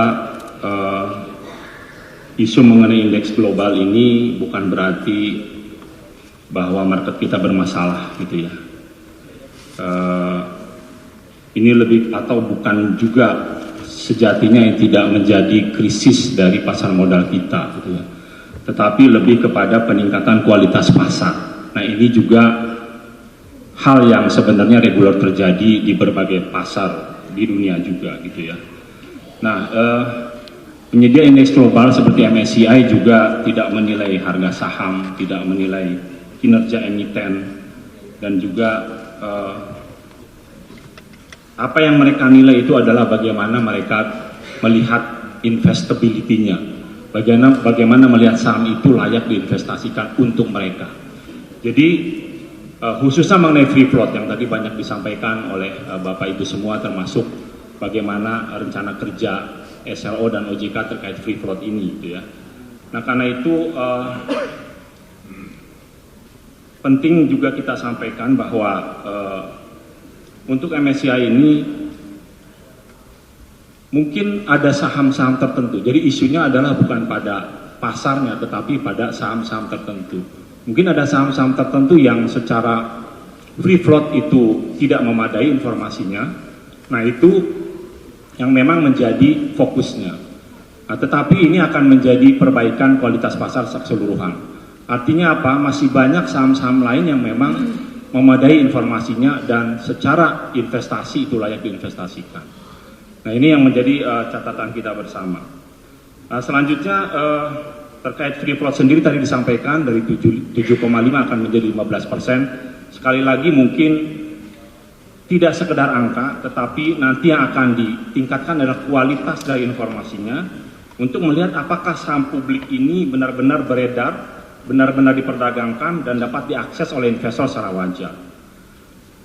S8: isu mengenai indeks global ini bukan berarti bahwa market kita bermasalah gitu ya. Ini lebih atau bukan juga sejatinya yang tidak menjadi krisis dari pasar modal kita gitu ya. Tetapi lebih kepada peningkatan kualitas pasar. Nah, ini juga hal yang sebenarnya reguler terjadi di berbagai pasar di dunia juga gitu ya. Nah, penyedia indeks global seperti MSCI juga tidak menilai harga saham, tidak menilai kinerja emiten, dan juga apa yang mereka nilai itu adalah bagaimana mereka melihat investability-nya, bagaimana melihat saham itu layak diinvestasikan untuk mereka. Jadi khususnya mengenai free float yang tadi banyak disampaikan oleh Bapak Ibu semua, termasuk bagaimana rencana kerja SLO dan OJK terkait free float ini gitu ya. Nah, karena itu penting juga kita sampaikan bahwa untuk MSCI ini mungkin ada saham-saham tertentu. Jadi isunya adalah bukan pada pasarnya, tetapi pada saham-saham tertentu. Mungkin ada saham-saham tertentu yang secara free float itu tidak memadai informasinya. Nah, itu yang memang menjadi fokusnya. Nah, tetapi ini akan menjadi perbaikan kualitas pasar keseluruhan. Artinya apa? Masih banyak saham-saham lain yang memang memadai informasinya dan secara investasi itu layak diinvestasikan. Nah, ini yang menjadi catatan kita bersama. Nah, selanjutnya terkait free float sendiri tadi disampaikan dari 7,5 akan menjadi 15%. Sekali lagi mungkin tidak sekedar angka, tetapi nanti yang akan ditingkatkan adalah kualitas dari informasinya untuk melihat apakah saham publik ini benar-benar beredar, benar-benar diperdagangkan dan dapat diakses oleh investor secara wajar.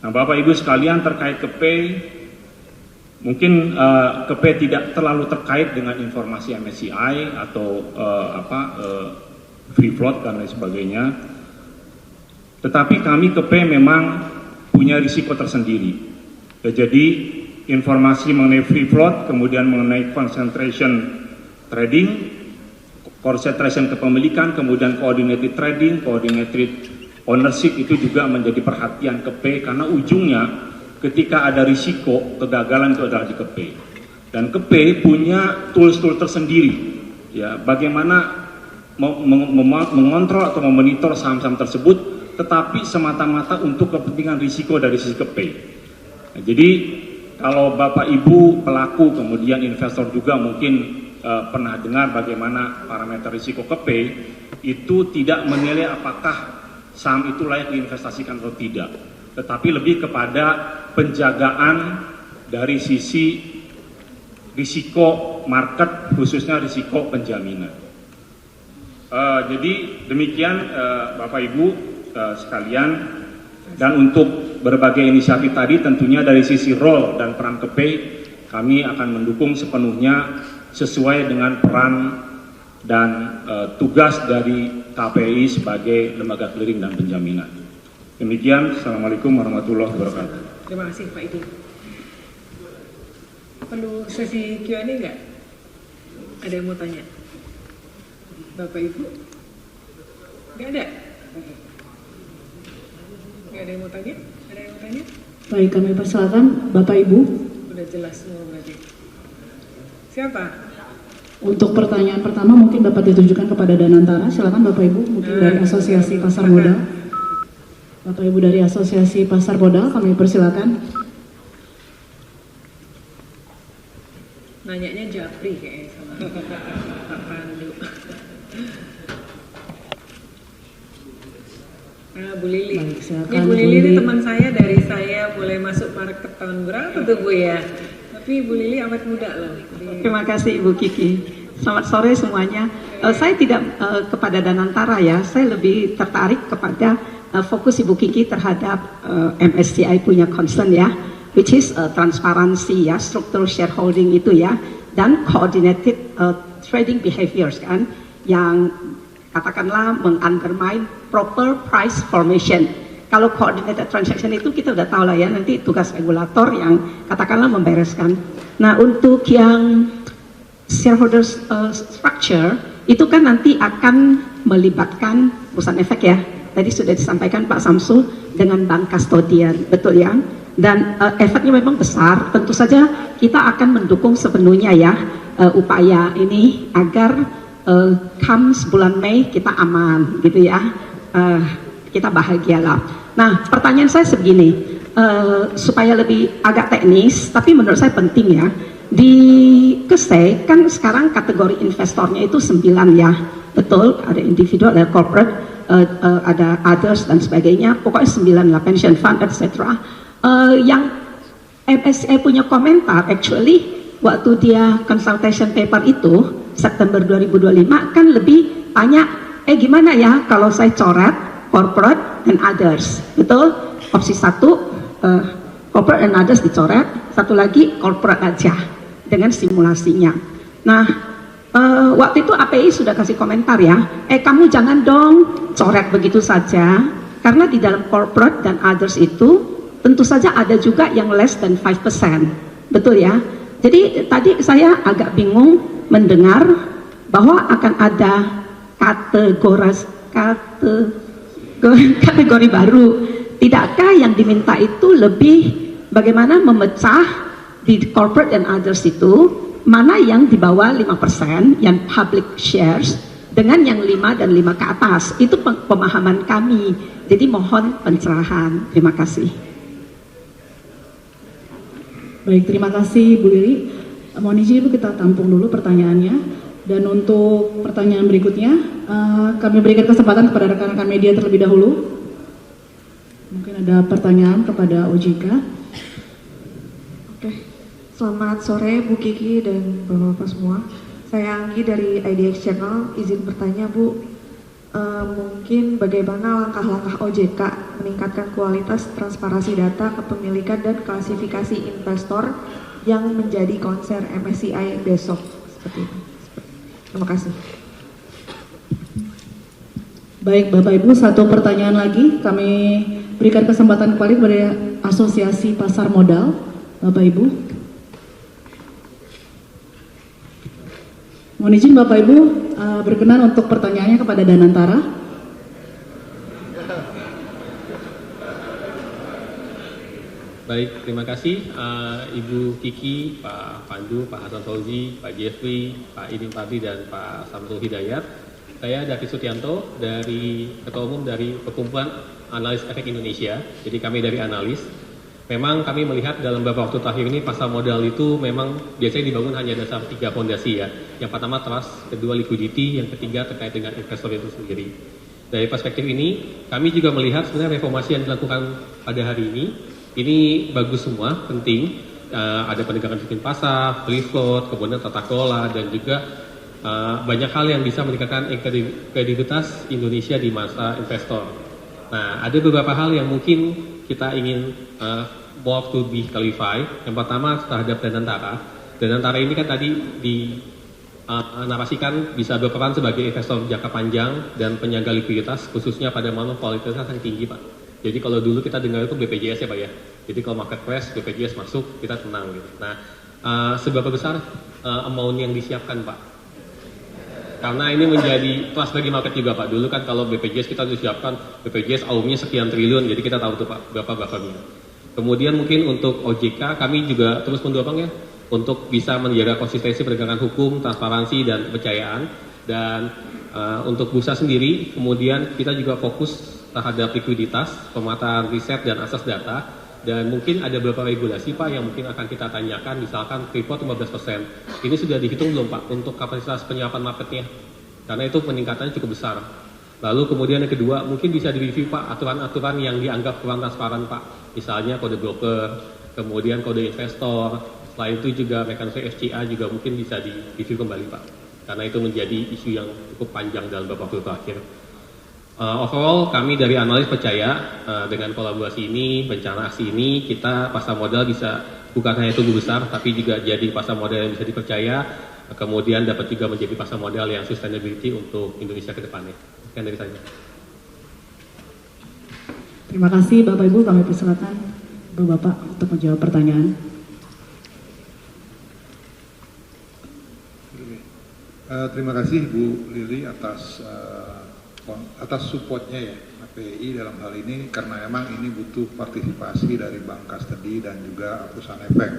S8: Nah, Bapak Ibu sekalian, terkait KPI, mungkin KPI tidak terlalu terkait dengan informasi MSCI atau free float dan lain sebagainya. Tetapi kami KPI memang punya risiko tersendiri. Jadi informasi mengenai free float, kemudian mengenai concentration trading, concentration kepemilikan, kemudian coordinated trading, coordinated ownership itu juga menjadi perhatian KPI karena ujungnya ketika ada risiko kegagalan itu adalah di KPI. Dan KPI punya tools-tools tersendiri, ya, bagaimana mengontrol atau memonitor saham-saham tersebut, tetapi semata-mata untuk kepentingan risiko dari sisi KPI. Nah, jadi kalau Bapak Ibu pelaku kemudian investor juga mungkin pernah dengar bagaimana parameter risiko KPI itu tidak menilai apakah saham itu layak diinvestasikan atau tidak, tetapi lebih kepada penjagaan dari sisi risiko market, khususnya risiko penjaminan. Jadi demikian Bapak Ibu sekalian, dan untuk berbagai inisiatif tadi tentunya dari sisi role dan peran KPI kami akan mendukung sepenuhnya sesuai dengan peran dan tugas dari KPI sebagai lembaga clearing dan penjaminan. Demikian, Assalamualaikum warahmatullahi wabarakatuh.
S4: Terima kasih Pak Idi. Perlu sesi Q&A nggak? Ada yang mau tanya? Bapak Ibu? Nggak ada? Nggak ada yang mau tanya? Ada yang mau tanya?
S9: Baik, kami persilakan Bapak Ibu.
S4: Udah jelas semua berarti. Siapa?
S9: Untuk pertanyaan pertama mungkin dapat ditujukan kepada Danantara. Silakan Bapak Ibu, mungkin dari Asosiasi Pasar Modal. Bapak Ibu dari Asosiasi Pasar Modal, kami persilakan.
S4: Nanyanya Japri kayaknya sama Pak Pandu. Nah, Bu Lili.
S9: Baik,
S4: Ini Bu Lili ini teman saya dari saya mulai masuk market tahun berapa tuh Bu ya? Tapi Bu Lili amat muda loh.
S10: Terima kasih Ibu Kiki. Selamat sore semuanya. Saya tidak kepada Danantara ya, saya lebih tertarik kepada fokus Ibu Kiki terhadap MSCI punya concern ya, which is transparansi ya, struktur shareholding itu ya, dan coordinated trading behaviors kan, yang katakanlah mengundermine proper price formation. Kalau coordinated transaction itu kita udah tahu lah ya, nanti tugas regulator yang katakanlah membereskan. Nah, untuk yang shareholders structure itu kan nanti akan melibatkan perusahaan efek ya. Tadi sudah disampaikan Pak Samsul dengan bank kustodian, betul ya? Dan efeknya memang besar. Tentu saja kita akan mendukung sepenuhnya ya upaya ini agar comes bulan Mei kita aman gitu ya, kita bahagialah. Nah, pertanyaan saya sebegini, supaya lebih agak teknis tapi menurut saya penting ya. Di KSE kan sekarang kategori investornya itu 9 ya, betul, ada individual, ada corporate, ada others dan sebagainya, pokoknya 9 lah, pension fund etc. Yang MSCI punya komentar actually waktu dia consultation paper itu September 2025 kan lebih tanya, gimana ya kalau saya coret corporate and others, betul? Opsi 1 corporate and others dicoret, satu lagi corporate aja dengan simulasinya. Nah, waktu itu API sudah kasih komentar ya, kamu jangan dong coret begitu saja, karena di dalam corporate dan others itu tentu saja ada juga yang less than 5%, betul ya? Jadi tadi saya agak bingung mendengar bahwa akan ada kategori baru. Tidakkah yang diminta itu lebih bagaimana memecah di corporate and others itu, mana yang di bawah 5%, yang public shares, dengan yang 5 dan 5 ke atas. Itu pemahaman kami. Jadi mohon pencerahan. Terima kasih.
S9: Baik, terima kasih Bu Lili. Mohon izin Ibu kita tampung dulu pertanyaannya. Dan untuk pertanyaan berikutnya, kami berikan kesempatan kepada rekan-rekan media terlebih dahulu. Mungkin ada pertanyaan kepada OJK.
S11: Oke, selamat sore Bu Kiki dan Bapak-Bapak semua. Saya Anggi dari IDX Channel, izin bertanya Bu, mungkin bagaimana langkah-langkah OJK meningkatkan kualitas transparansi data kepemilikan dan klasifikasi investor yang menjadi konser MSCI besok, seperti itu. Terima kasih.
S9: Baik Bapak Ibu, satu pertanyaan lagi kami berikan kesempatan kembali kepada Asosiasi Pasar Modal, Bapak Ibu. Mohon izin Bapak Ibu berkenan untuk pertanyaannya kepada Danantara.
S12: Baik, terima kasih Ibu Kiki, Pak Pandu, Pak Hasan Fauzi, Pak Jeffrey, Pak Idin Fadli, dan Pak Samsul Hidayat. Saya David Sutianto, dari Ketua Umum dari Perkumpulan Analis Efek Indonesia. Jadi kami dari analis. Memang kami melihat dalam beberapa waktu terakhir ini pasar modal itu memang biasanya dibangun hanya dasar 3 fondasi ya. Yang pertama trust, kedua liquidity, yang ketiga terkait dengan investor itu sendiri. Dari perspektif ini, kami juga melihat sebenarnya reformasi yang dilakukan pada hari ini bagus semua, penting. Ada penegakan sistem pasar, free float, kemudian tata kelola, dan juga banyak hal yang bisa meningkatkan kredibilitas Indonesia di masa investor. Nah, ada beberapa hal yang mungkin kita ingin more to be clarified. Yang pertama terhadap Danantara. Danantara ini kan tadi narasikan bisa berperan sebagai investor jangka panjang dan penyangga likuiditas, khususnya pada momen volatilitas yang tinggi, Pak. Jadi kalau dulu kita dengar itu BPJS ya Pak ya. Jadi kalau market crash, BPJS masuk, kita tenang gitu. Nah, seberapa besar amount yang disiapkan Pak? Karena ini menjadi kelas bagi market juga Pak. Dulu kan kalau BPJS kita disiapkan, BPJS AUM-nya sekian triliun, jadi kita tahu tuh Pak berapa buffernya. Kemudian mungkin untuk OJK kami juga terus mendorong ya untuk bisa menjaga konsistensi penegakan hukum, transparansi dan kepercayaan. Dan untuk bursa sendiri, kemudian kita juga fokus terhadap likuiditas, pemataan riset dan akses data, dan mungkin ada beberapa regulasi Pak yang mungkin akan kita tanyakan, misalkan free float 15%. Ini sudah dihitung belum Pak untuk kapasitas penyerapan marketnya? Karena itu peningkatannya cukup besar. Lalu kemudian yang kedua, mungkin bisa direview Pak aturan-aturan yang dianggap kurang transparan Pak. Misalnya kode broker, kemudian kode investor, selain itu juga mekanisme FCA juga mungkin bisa direview kembali Pak. Karena itu menjadi isu yang cukup panjang dalam beberapa waktu terakhir. Overall kami dari analis percaya dengan kolaborasi ini, rencana aksi ini, kita pasar modal bisa bukan hanya tumbuh besar, tapi juga jadi pasar modal yang bisa dipercaya, kemudian dapat juga menjadi pasar modal yang sustainability untuk Indonesia ke depannya. Sekian dari saya.
S9: Terima kasih Bapak Ibu, kami persilakan Bapak untuk menjawab pertanyaan.
S7: Terima kasih Bu Lili atas supportnya ya API dalam hal ini, karena memang ini butuh partisipasi dari bank custody dan juga perusahaan efek,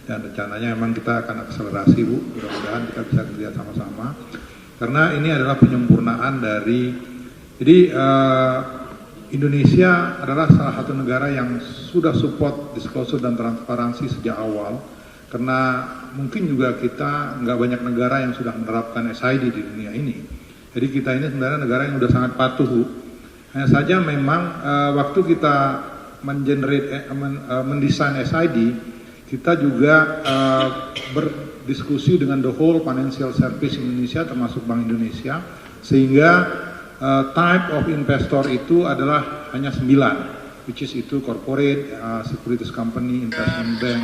S7: dan rencananya memang kita akan akselerasi Bu, mudah-mudahan kita bisa kerja sama-sama karena ini adalah penyempurnaan dari Indonesia adalah salah satu negara yang sudah support disclosure dan transparansi sejak awal, karena mungkin juga kita nggak banyak negara yang sudah menerapkan SID di dunia ini. Jadi kita ini sebenarnya negara yang sudah sangat patuh. Hanya saja memang waktu kita mendesain SID, kita juga berdiskusi dengan the whole financial service Indonesia termasuk Bank Indonesia, sehingga type of investor itu adalah hanya 9, which is itu corporate, securities company, investment bank,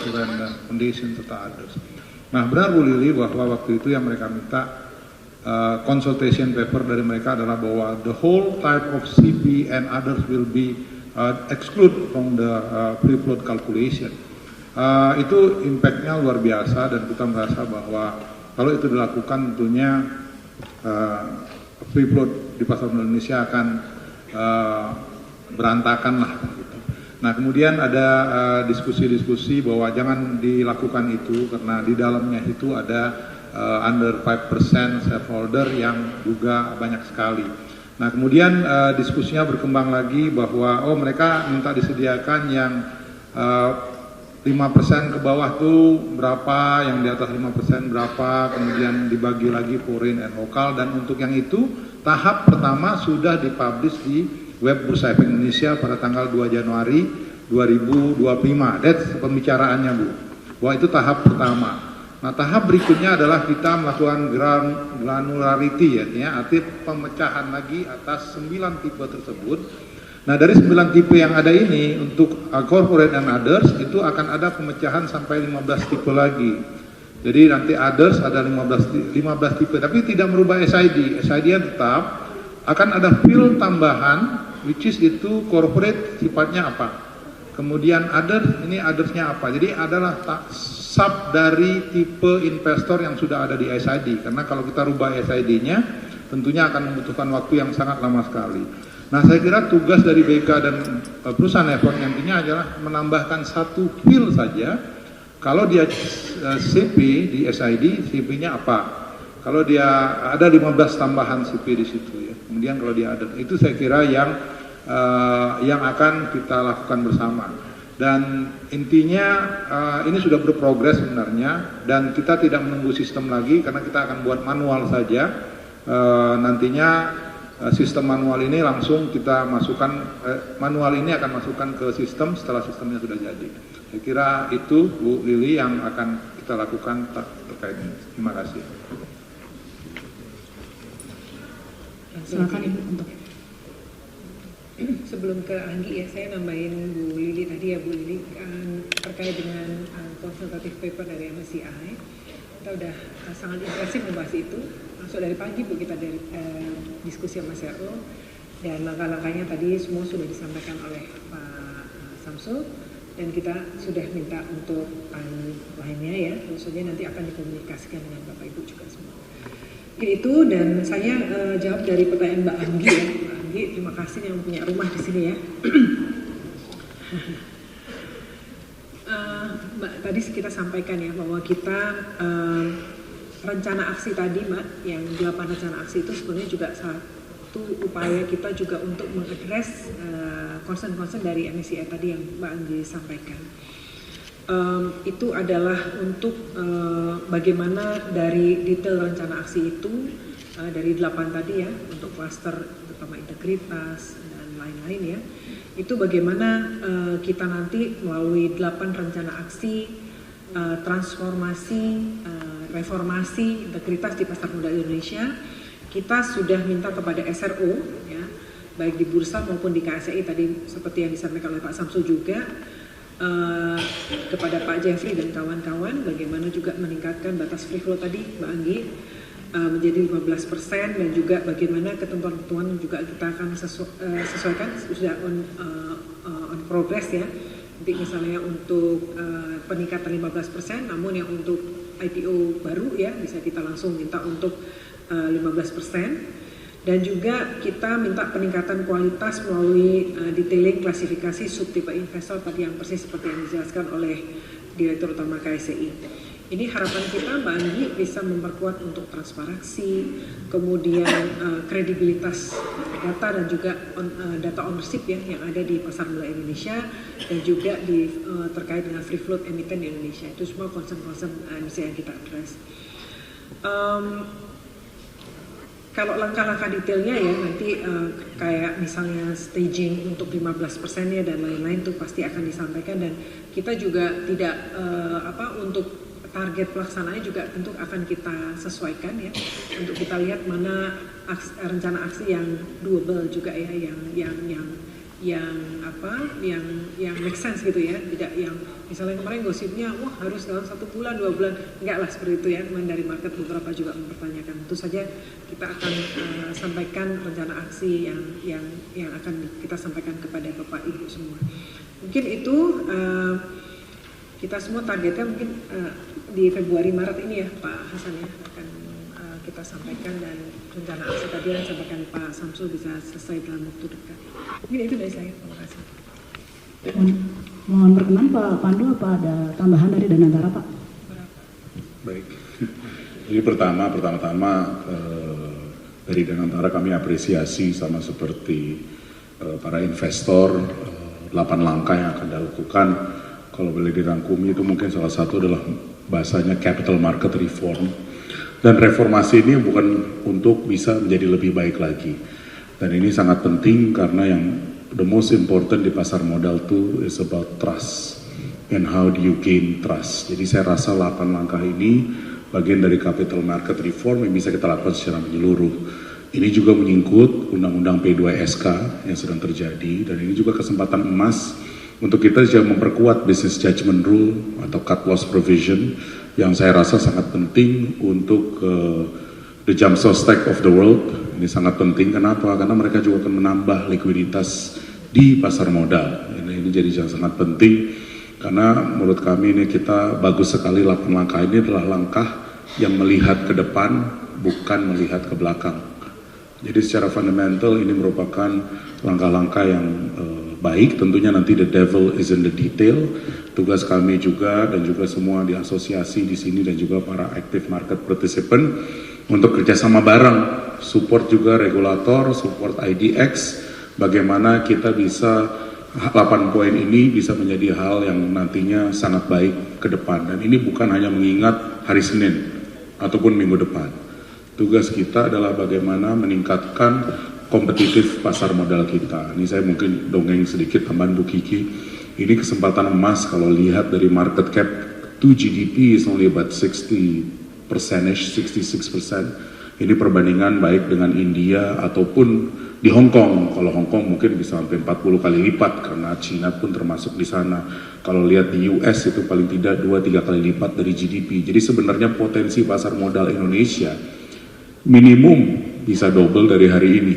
S7: student dan foundation serta others. Nah benar Bu Lili bahwa waktu itu yang mereka minta consultation paper dari mereka adalah bahwa the whole type of CP and others will be exclude from the free float calculation. Itu impact-nya luar biasa dan kita merasa bahwa kalau itu dilakukan tentunya free float di pasar modal Indonesia akan berantakan lah gitu. Nah kemudian ada diskusi-diskusi bahwa jangan dilakukan itu karena di dalamnya itu ada under 5% shareholder yang juga banyak sekali. Nah kemudian diskusinya berkembang lagi bahwa mereka minta disediakan yang 5% ke bawah tuh berapa, yang di atas 5% berapa, kemudian dibagi lagi foreign and lokal, dan untuk yang itu tahap pertama sudah dipublish di web Bursa Efek Indonesia pada tanggal 2 Januari 2025. That's pembicaraannya Bu, bahwa itu tahap pertama. Nah tahap berikutnya adalah kita melakukan granularity ya, arti pemecahan lagi atas 9 tipe tersebut. Nah dari 9 tipe yang ada ini untuk corporate and others itu akan ada pemecahan sampai 15 tipe lagi. Jadi nanti others ada 15 tipe, tapi tidak merubah SID. SID-nya tetap akan ada field tambahan, which is itu corporate sifatnya apa. Kemudian others, ini others-nya apa. Jadi adalah sub dari tipe investor yang sudah ada di SID. Karena kalau kita rubah SID-nya tentunya akan membutuhkan waktu yang sangat lama sekali. Nah saya kira tugas dari BK dan perusahaan efek nantinya adalah menambahkan satu field saja. Kalau dia CP di SID, CP-nya apa? Kalau dia ada 15 tambahan CP di situ ya. Kemudian kalau dia ada, itu saya kira yang akan kita lakukan bersama. Dan intinya ini sudah berprogres sebenarnya, dan kita tidak menunggu sistem lagi karena kita akan buat manual saja. Nantinya sistem manual ini langsung kita masukkan, manual ini akan masukkan ke sistem setelah sistemnya sudah jadi. Saya kira itu Bu Lili yang akan kita lakukan terkait ini. Terima kasih.
S9: Silakan Ibu untuk.
S4: Sebelum ke Anggi ya, saya nambahin Bu Lili tadi ya Bu Lili, terkait dengan konsultatif paper dari MSCI. Kita udah sangat intensif membahas itu. Masuk dari pagi Bu kita dari diskusi sama CRO, dan langkah-langkahnya tadi semua sudah disampaikan oleh Pak Samsul, dan kita sudah minta untuk lainnya ya, maksudnya nanti akan dikomunikasikan dengan Bapak Ibu juga semua. Itu, dan saya jawab dari pertanyaan Mbak Anggi ya. Mbak Anggi, terima kasih yang punya rumah di sini ya. Mbak, tadi kita sampaikan ya bahwa kita rencana aksi tadi Mbak, yang 8 rencana aksi itu sebenarnya juga satu upaya kita juga untuk mengadres concern-concern dari MSCI tadi yang Mbak Anggi sampaikan. Itu adalah untuk bagaimana dari detail rencana aksi itu dari 8 tadi ya, untuk klaster terutama integritas dan lain-lain ya, itu bagaimana kita nanti melalui 8 rencana aksi transformasi, reformasi integritas di pasar modal Indonesia, kita sudah minta kepada SRO ya, baik di bursa maupun di KSEI tadi seperti yang disampaikan oleh Pak Samsul juga, kepada Pak Jeffrey dan kawan-kawan bagaimana juga meningkatkan batas free float tadi Mbak Anggi menjadi 15%, dan juga bagaimana ketentuan-ketentuan juga kita akan sesuaikan sudah on progress ya. Nanti misalnya untuk peningkatan 15%, namun yang untuk IPO baru ya bisa kita langsung minta untuk 15%. Dan juga kita minta peningkatan kualitas melalui detailing klasifikasi subtipe investor tadi yang persis seperti yang dijelaskan oleh Direktur Utama KSEI. Ini harapan kita Mbak Anggi bisa memperkuat untuk transparansi, kemudian kredibilitas data dan juga data ownership ya yang ada di pasar modal Indonesia, dan juga terkait dengan free float emiten di Indonesia. Itu semua concern-concern yang kita address. Kalau langkah-langkah detailnya ya nanti kayak misalnya staging untuk 15%-nya dan lain-lain itu pasti akan disampaikan, dan kita juga tidak untuk target pelaksanaannya juga tentu akan kita sesuaikan ya, untuk kita lihat mana rencana aksi yang doable juga ya, yang yang make sense gitu ya, tidak yang misalnya kemarin gosipnya wah harus dalam 1 bulan 2 bulan, enggak lah seperti itu ya. Teman dari market beberapa juga mempertanyakan. Tentu saja kita akan sampaikan rencana aksi yang akan kita sampaikan kepada Bapak Ibu semua. Mungkin itu kita semua targetnya mungkin di Februari Maret ini ya Pak Hasan ya, akan kita sampaikan, dan rencana aksi tadi yang sampaikan Pak Samsul bisa selesai dalam waktu dekat. Mungkin itu dari saya, terima kasih.
S9: Mohon berkenan Pak Pandu, apa ada tambahan dari Danantara Pak?
S3: Baik, jadi pertama-tama dari Danantara kami apresiasi sama seperti para investor 8 langkah yang akan dilakukan. Kalau boleh dirangkumi itu mungkin salah satu adalah bahasanya capital market reform. Dan reformasi ini bukan untuk bisa menjadi lebih baik lagi. Dan ini sangat penting karena yang the most important di pasar modal itu is about trust. And how do you gain trust. Jadi saya rasa 8 langkah ini bagian dari capital market reform yang bisa kita lakukan secara menyeluruh. Ini juga menyangkut undang-undang P2SK yang sedang terjadi, dan ini juga kesempatan emas untuk kita juga memperkuat business judgment rule atau cut loss provision yang saya rasa sangat penting untuk the jumpstart stack of the world. Ini sangat penting, kenapa? Karena mereka juga akan menambah likuiditas di pasar modal. Ini jadi sangat penting, karena menurut kami ini kita bagus sekali 8 langkah ini adalah langkah yang melihat ke depan, bukan melihat ke belakang. Jadi secara fundamental ini merupakan langkah-langkah yang baik. Tentunya nanti the devil is in the detail. Tugas kami juga dan juga semua di asosiasi di sini dan juga para active market participant untuk kerjasama bareng, support juga regulator, support IDX, bagaimana kita bisa 8 poin ini bisa menjadi hal yang nantinya sangat baik ke depan. Dan ini bukan hanya mengingat hari Senin ataupun minggu depan. Tugas kita adalah bagaimana meningkatkan kompetitif pasar modal kita. Ini saya mungkin dongeng sedikit tambahan Bu Kiki. Ini kesempatan emas kalau lihat dari market cap to GDP is only about 60%-ish, 66%. Ini perbandingan baik dengan India ataupun di Hong Kong. Kalau Hong Kong mungkin bisa sampai 40 kali lipat karena China pun termasuk di sana. Kalau lihat di US itu paling tidak 2-3 kali lipat dari GDP. Jadi sebenarnya potensi pasar modal Indonesia minimum bisa double dari hari ini.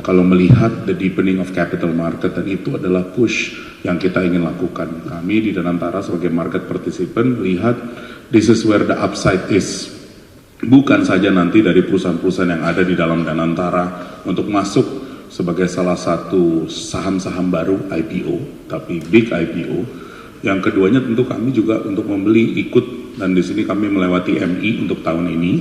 S3: Kalau melihat the deepening of capital market, dan itu adalah push yang kita ingin lakukan. Kami di Danantara sebagai market participant melihat this is where the upside is. Bukan saja nanti dari perusahaan-perusahaan yang ada di dalam Danantara untuk masuk sebagai salah satu saham-saham baru IPO, tapi big IPO. Yang keduanya tentu kami juga untuk membeli ikut, dan di sini kami melewati MI untuk tahun ini.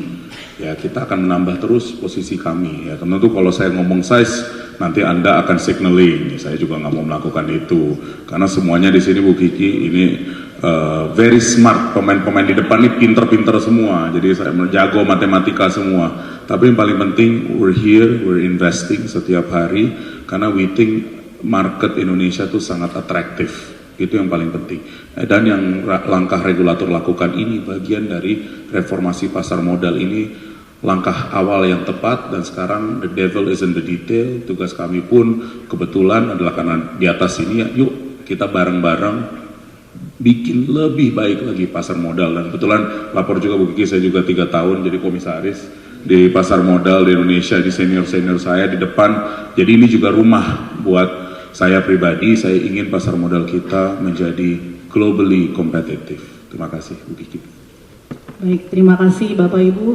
S3: Ya, kita akan menambah terus posisi kami. Ya, tentu kalau saya ngomong size, nanti Anda akan signaling. Saya juga nggak mau melakukan itu, karena semuanya di sini Bu Kiki ini very smart. Pemain-pemain di depan ini pinter-pinter semua. Jadi saya menjago matematika semua. Tapi yang paling penting, we're here, we're investing setiap hari, karena we think market Indonesia itu sangat atraktif. Itu yang paling penting. Dan yang langkah regulator lakukan ini bagian dari reformasi pasar modal ini, langkah awal yang tepat. Dan sekarang the devil is in the detail. Tugas kami pun kebetulan adalah karena di atas ini ya, yuk kita bareng-bareng bikin lebih baik lagi pasar modal. Dan kebetulan lapor juga Bu Kiki, saya juga 3 tahun jadi komisaris di pasar modal di Indonesia, di senior-senior saya di depan. Jadi ini juga rumah buat saya pribadi. Saya ingin pasar modal kita menjadi globally competitive. Terima kasih Bu Kiki.
S9: Baik, terima kasih Bapak Ibu.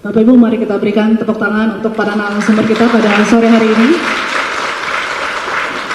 S9: Bapak Ibu, mari kita berikan tepuk tangan untuk para narasumber kita pada sore hari ini.